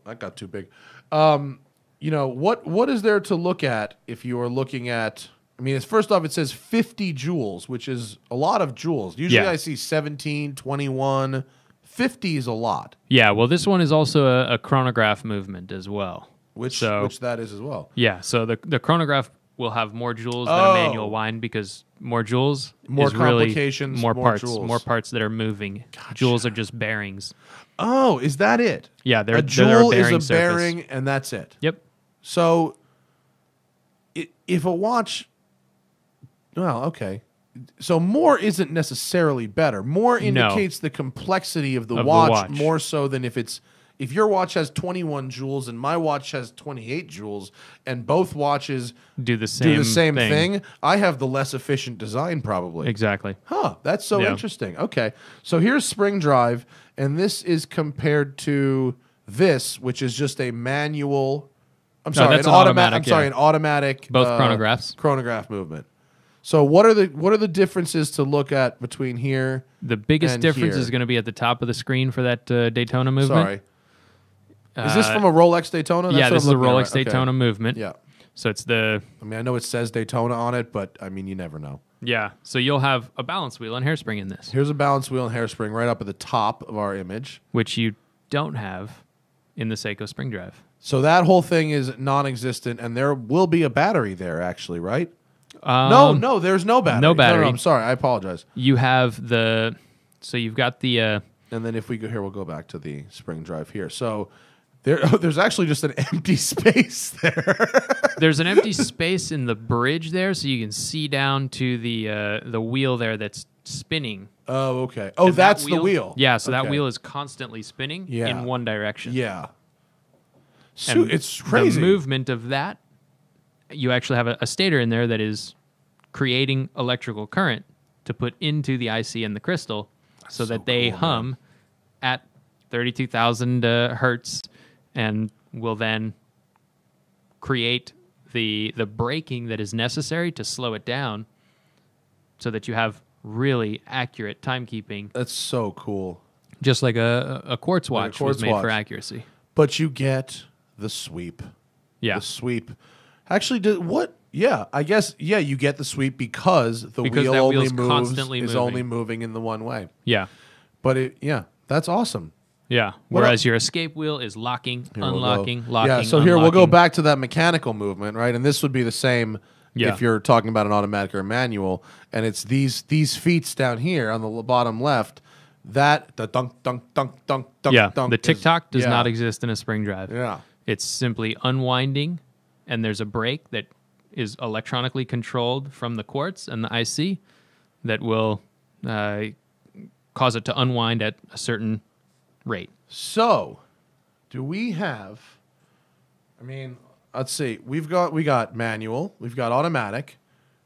that got too big. What is there to look at if you are looking at? I mean, first off, it says 50 joules, which is a lot of joules. Usually, I see 17, 21. 50 is a lot. Yeah, well, this one is also a chronograph movement as well. Which that is as well. Yeah, so the chronograph will have more joules than a manual wind because more joules more is really complications, more parts, joules. more parts that are moving. Gotcha. Joules are just bearings. Oh, is that it? Yeah, they're a joule they're is a bearing, and that's it. Yep. So, if a watch, well, okay. So more isn't necessarily better. More indicates the complexity of the watch more so than if your watch has 21 joules and my watch has 28 joules and both watches do the same thing, I have the less efficient design probably. Exactly. Huh, that's so interesting. Okay. So here's spring drive, and this is compared to this, which is just a manual. I'm sorry, an automatic. An automatic. Both chronographs. Chronograph movement. So what are the differences to look at between here? The biggest difference is going to be at the top of the screen for that Daytona movement. Sorry. Is this from a Rolex Daytona? That's this is a Rolex Daytona movement. Yeah. So it's I mean, I know it says Daytona on it, but I mean, you never know. Yeah. So you'll have a balance wheel and hairspring in this. Here's a balance wheel and hairspring right up at the top of our image. Which you don't have in the Seiko spring drive. So that whole thing is non-existent, and there will be a battery there, actually, right? No, there's no battery. No battery. No, I'm sorry. I apologize. You have so you've got the... and then if we go here, we'll go back to the spring drive here. So there's actually just an empty space there. There's an empty space in the bridge there, so you can see down to the wheel there that's spinning. Oh, okay. Oh, that's the wheel. Yeah, so that Okay. wheel is constantly spinning in one direction. Yeah. And it's crazy. The movement of that, you actually have a stator in there that is creating electrical current to put into the IC and the crystal so that they hum at 32,000 hertz and will then create the braking that is necessary to slow it down so that you have really accurate timekeeping. That's so cool. Just like a quartz watch was made for accuracy. But you get the sweep. Yeah. The sweep. Actually, what? Yeah, I guess, you get the sweep because the wheel only moves, only moving in the one way. Yeah. But that's awesome. Yeah. Whereas your escape wheel is locking, unlocking, locking. Yeah, so here we'll go back to that mechanical movement, right? And this would be the same if you're talking about an automatic or a manual. And it's these feet down here on the bottom left. That the dunk, dunk, dunk, dunk, dunk, dunk. The tick-tock does not exist in a spring drive. Yeah. It's simply unwinding, and there's a brake that is electronically controlled from the quartz and the IC that will cause it to unwind at a certain rate. So, do we have? I mean, let's see. We got manual. We've got automatic.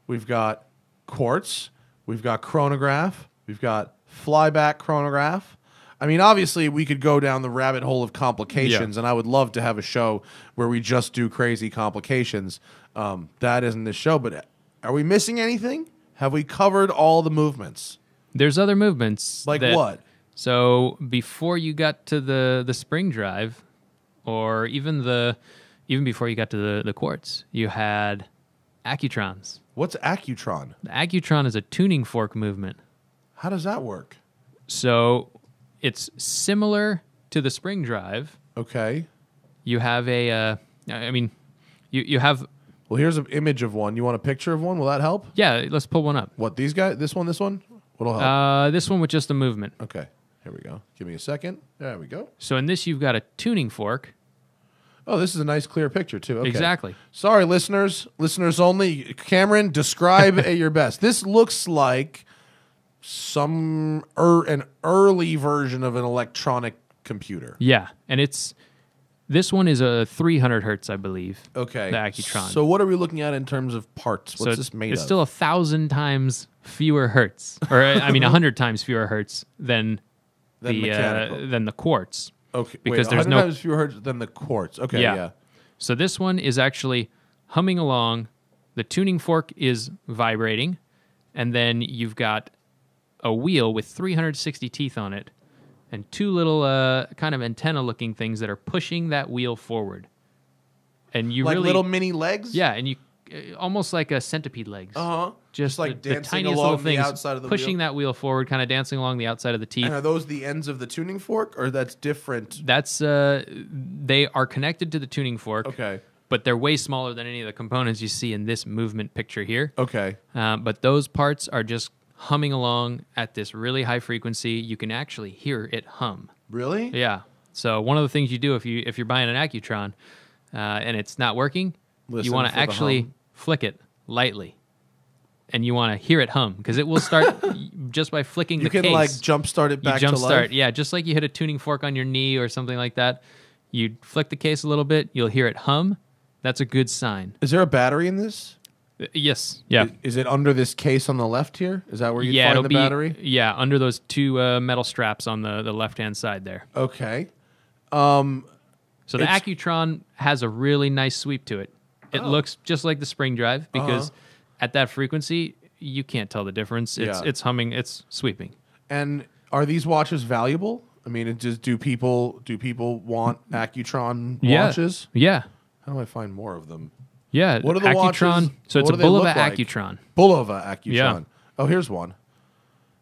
We've got quartz. We've got chronograph. We've got flyback chronograph. I mean, obviously, we could go down the rabbit hole of complications, and I would love to have a show where we just do crazy complications. That isn't this show, but are we missing anything? Have we covered all the movements? There's other movements. Like what? So before you got to the spring drive, or even before you got to the quartz, you had Accutrons. What's Accutron? The Accutron is a tuning fork movement. How does that work? So it's similar to the spring drive. Okay. You have you have... Well, here's an image of one. You want a picture of one? Will that help? Yeah, let's pull one up. What, these guys? This one? What'll help? This one with just a movement. Okay. Here we go. Give me a second. There we go. So in this, you've got a tuning fork. Oh, this is a nice clear picture, too. Okay. Exactly. Sorry, listeners. Listeners only. Cameron, describe at your best. This looks like an early version of an electronic computer. Yeah, and this one is a 300 hertz, I believe. Okay. The Accutron. So what are we looking at in terms of parts? What's this made of? It's still 1,000 times fewer hertz, or 100 times fewer hertz than the quartz. Okay. Because there's 100 times fewer hertz than the quartz. Okay. Yeah. So this one is actually humming along. The tuning fork is vibrating, and then you've got a wheel with 360 teeth on it, and two little kind of antenna-looking things that are pushing that wheel forward. And you like really, little mini legs? Yeah, and you almost like a centipede legs. Uh-huh. Just like the dancing tiniest along little things the outside of the pushing wheel? that wheel forward, kind of dancing along the outside of the teeth. And are those the ends of the tuning fork, or that's different? That's they are connected to the tuning fork. Okay. But they're way smaller than any of the components you see in this movement picture here. Okay. But those parts are just humming along at this really high frequency. You can actually hear it hum. Really? Yeah. So one of the things you do if you're buying an Accutron and it's not working, you want to actually flick it lightly, and you want to hear it hum because it will start just by flicking the case. You can like jumpstart it back to life? Yeah, just like you hit a tuning fork on your knee or something like that. You flick the case a little bit, you'll hear it hum. That's a good sign. Is there a battery in this? Yes. Yeah. Is it under this case on the left here? Is that where you find the battery? Yeah, under those two metal straps on the left-hand side there. Okay. So the Accutron has a really nice sweep to it. It looks just like the spring drive because at that frequency, you can't tell the difference. It's humming, it's sweeping. And are these watches valuable? I mean, do people want Accutron watches? Yeah. How do I find more of them? Yeah. What are the Accutron? watches? So it's a Bulova Accutron. Bulova Accutron. Yeah. Oh, here's one.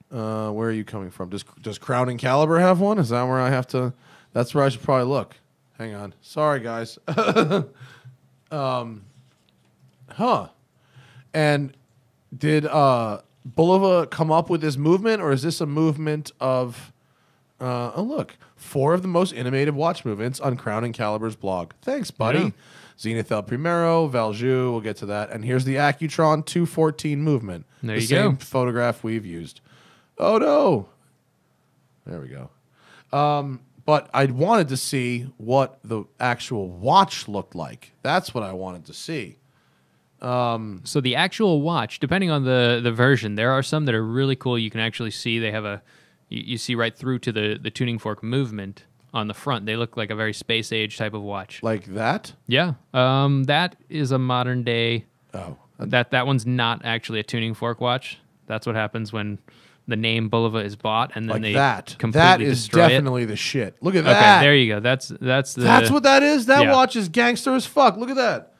Where are you coming from? Does Crown and Caliber have one? Is that where I have to That's where I should probably look. Hang on. Sorry, guys. And did Bulova come up with this movement, or is this a movement of... oh, look. 4 of the most innovative watch movements on Crown and Caliber's blog. Thanks, buddy. Yeah. Zenith El Primero, Valjoux, we'll get to that. And here's the Accutron 214 movement. There the you same go. photograph we've used. Oh, no. There we go. But I wanted to see what the actual watch looked like. That's what I wanted to see. So the actual watch, depending on the version, there are some that are really cool. You can actually see they have a... You see right through to the tuning fork movement on the front. They look like a very space age type of watch. Like that? Yeah. That is a modern day. Oh. That one's not actually a tuning fork watch. That's what happens when the name Bulova is bought and then Like they that. completely That is destroy definitely the shit. Look at it. that. Okay, there you go. That's what that is? That Yeah. watch is gangster as fuck. Look at that.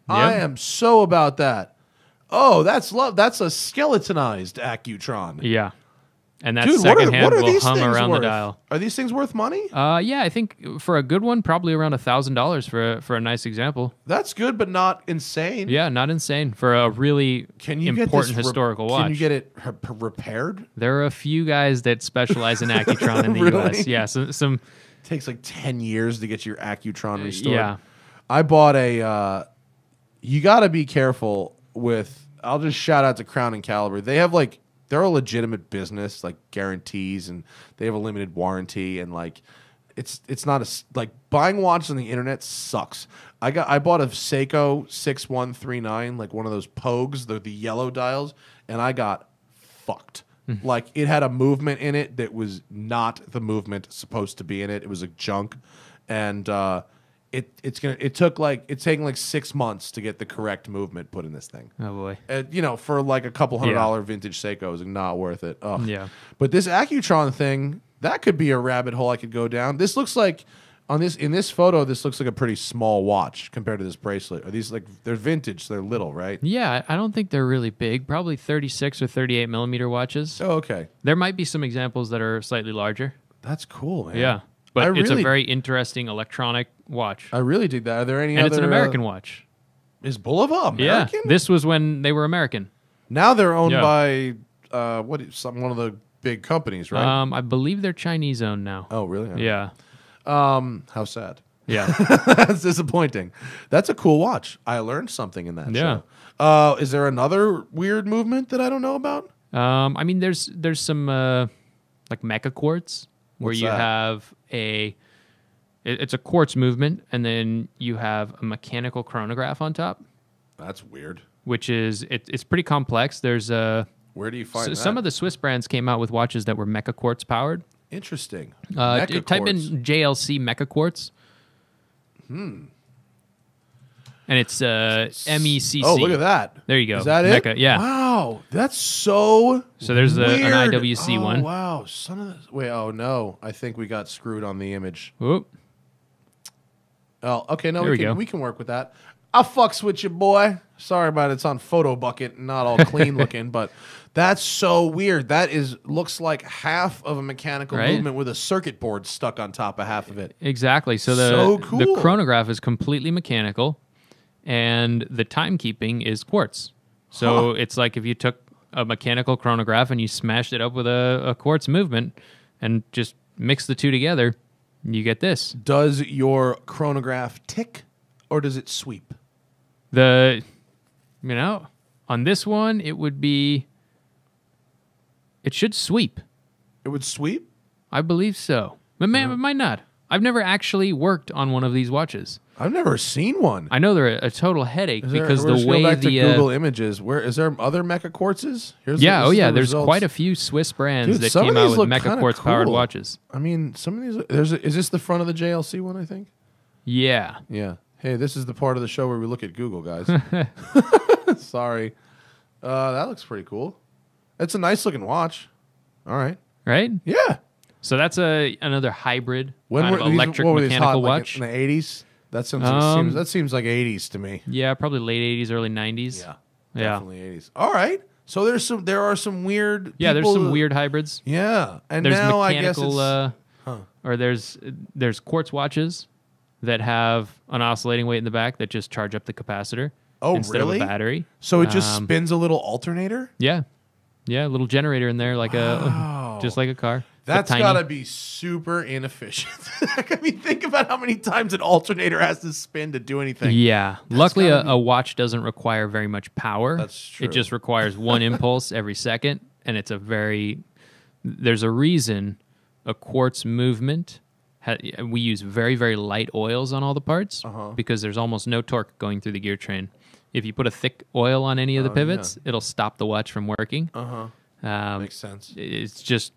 Yep. I am so about that. Oh, that's love. That's a skeletonized Accutron. Yeah. And that Dude, second hand what are will these hum things around worth? the dial. Are these things worth money? Yeah, I think for a good one, probably around $1,000 for a nice example. That's good, but not insane. Yeah, not insane for a really important historical watch. Can you get it repaired? There are a few guys that specialize in Accutron in the Really? U.S. Yeah, some It takes like 10 years to get your Accutron restored. yeah. I bought a... you got to be careful with... I'll just shout out to Crown and Caliber. They have like... They're a legitimate business, like guarantees, and they have a limited warranty, and like it's not like buying watches on the internet sucks. I bought a Seiko 6139, like one of those Pogues, the yellow dials, and I got fucked. Like it had a movement in it that was not the movement supposed to be in it. It was like junk, and it's taking like 6 months to get the correct movement put in this thing. Oh boy. For like a couple $100 vintage Seiko is not worth it. Ugh. Yeah. But this Accutron thing, that could be a rabbit hole I could go down. This looks like in this photo, this looks like a pretty small watch compared to this bracelet. Are these like they're vintage, so they're little, right? Yeah, I don't think they're really big. Probably 36 or 38 millimeter watches. Oh, okay. There might be some examples that are slightly larger. That's cool, man. Yeah. But it's a very interesting electronic watch. I really dig that. Are there any and other... it's an American watch. Is Bulova American? Yeah. This was when they were American. Now they're owned Yeah. by one of the big companies, right? I believe they're Chinese owned now. Oh, really? Yeah. How sad. Yeah. That's disappointing. That's a cool watch. I learned something in that Yeah. show. Is there another weird movement that I don't know about? I mean, there's some like mecha quartz where What's you that? have it's a quartz movement, and then you have a mechanical chronograph on top, That's weird. which is it's pretty complex. There's Where do you find that? some of the Swiss brands came out with watches that were mecha quartz powered. Interesting. Type Mecha in quartz. JLC mecha quartz. And it's MECC. Oh, look at that. There you go. Is that it? Mecha, yeah. Wow, that's so. So there's an weird. IWC Oh, one. wow, son of the. Wait, oh no, I think we got screwed on the image. Oop. Oh, okay, no, There we can, go. we can work with that. I'll fucks with you, boy. Sorry about it. It's on Photo Bucket, not all clean looking, but that's so weird. That looks like half of a mechanical Right? movement with a circuit board stuck on top of half of it. Exactly. So So the cool. chronograph is completely mechanical, and the timekeeping is quartz. So it's like if you took a mechanical chronograph and you smashed it up with a quartz movement and just mixed the two together, you get this. Does your chronograph tick or does it sweep? On this one, it should sweep. It would sweep? I believe so. But man, it might not. I've never actually worked on one of these watches. I've never seen one. I know they're a total headache because we're the just way going back to the Google Images. Where is there other mecha quartzes? This is there's results. quite a few Swiss brands Dude, that some came of out these with look mecha kinda quartz powered cool. watches. I mean, some of these. Is this the front of the JLC one? I think. Yeah. Yeah. Hey, this is the part of the show where we look at Google, guys. Sorry. That looks pretty cool. It's a nice looking watch. All right. Right? Yeah. So that's another hybrid When kind were of these, electric what were these mechanical hot, like, watch. in the 80s? That seems like 80s to me. Yeah, probably late 80s, early 90s. Yeah. Yeah. Definitely 80s. All right. So there are some weird Yeah, there's people some weird hybrids. Yeah. And There's now I guess mechanical Or there's Quartz watches that have an oscillating weight in the back that just charge up the capacitor instead of a battery. So it just spins a little alternator? Yeah. Yeah, a little generator in there, just like a car. That's got to be super inefficient. I mean, think about how many times an alternator has to spin to do anything. Yeah. Luckily, a watch doesn't require very much power. That's true. It just requires one impulse every second, and it's there's a reason a quartz movement, we use very, very light oils on all the parts because there's almost no torque going through the gear train. If you put a thick oil on any of the pivots, it'll stop the watch from working. Makes sense. It's just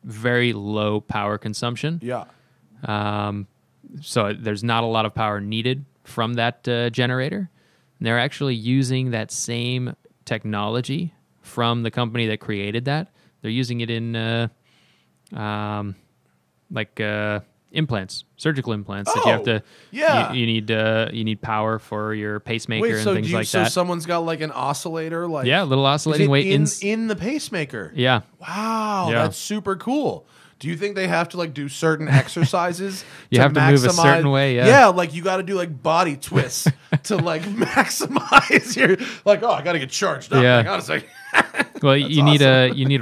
very low power consumption. Yeah. So there's not a lot of power needed from that generator. And they're actually using that same technology from the company that created that. They're using it in implants, surgical implants that you have to. Yeah. You need power for your pacemaker and things like that. So someone's got like an oscillator, a little oscillating weight in the pacemaker. Yeah. Wow, Yeah. that's super cool. Do you think they have to like do certain exercises? You have to move a certain way. Yeah. Yeah, like you got to do like body twists to like maximize your I got to get charged up. Yeah. Like, honestly. Well, you need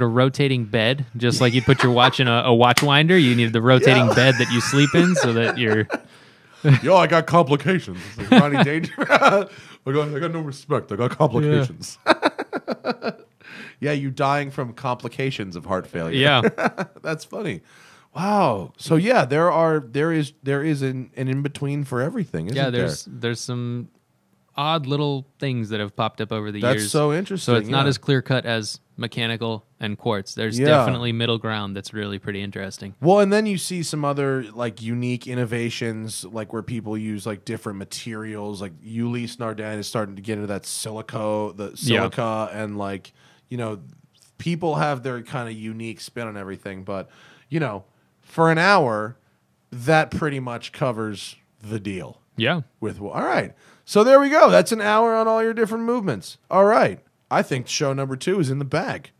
a rotating bed, just like you put your watch in a watch winder. You need the rotating bed that you sleep in, so that you're. Yo, I got complications. It's like Ronnie Danger. I got no respect. I got complications. Yeah, you dying from complications of heart failure. Yeah, that's funny. Wow. So yeah, there is an in between for everything. Isn't there's some odd little things that have popped up over the That's years. so interesting. So it's not as clear cut as mechanical and quartz. There's definitely middle ground that's really pretty interesting. Well, and then you see some other like unique innovations, like where people use like different materials. Like Ulysse Nardin is starting to get into that silica, and like people have their kind of unique spin on everything. But for an hour, that pretty much covers the deal. Yeah. All right. So there we go. That's an hour on all your different movements. All right. I think show number 2 is in the bag.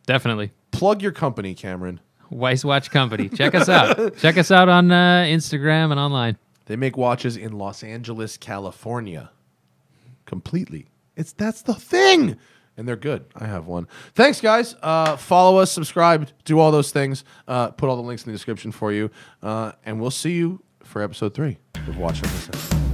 Definitely. Plug your company, Cameron. Weiss Watch Company. Check us out. Check us out on Instagram and online. They make watches in Los Angeles, California. Completely. That's the thing. And they're good. I have one. Thanks, guys. Follow us, subscribe, do all those things. Put all the links in the description for you. And we'll see you for episode 3 of Watch and Listen.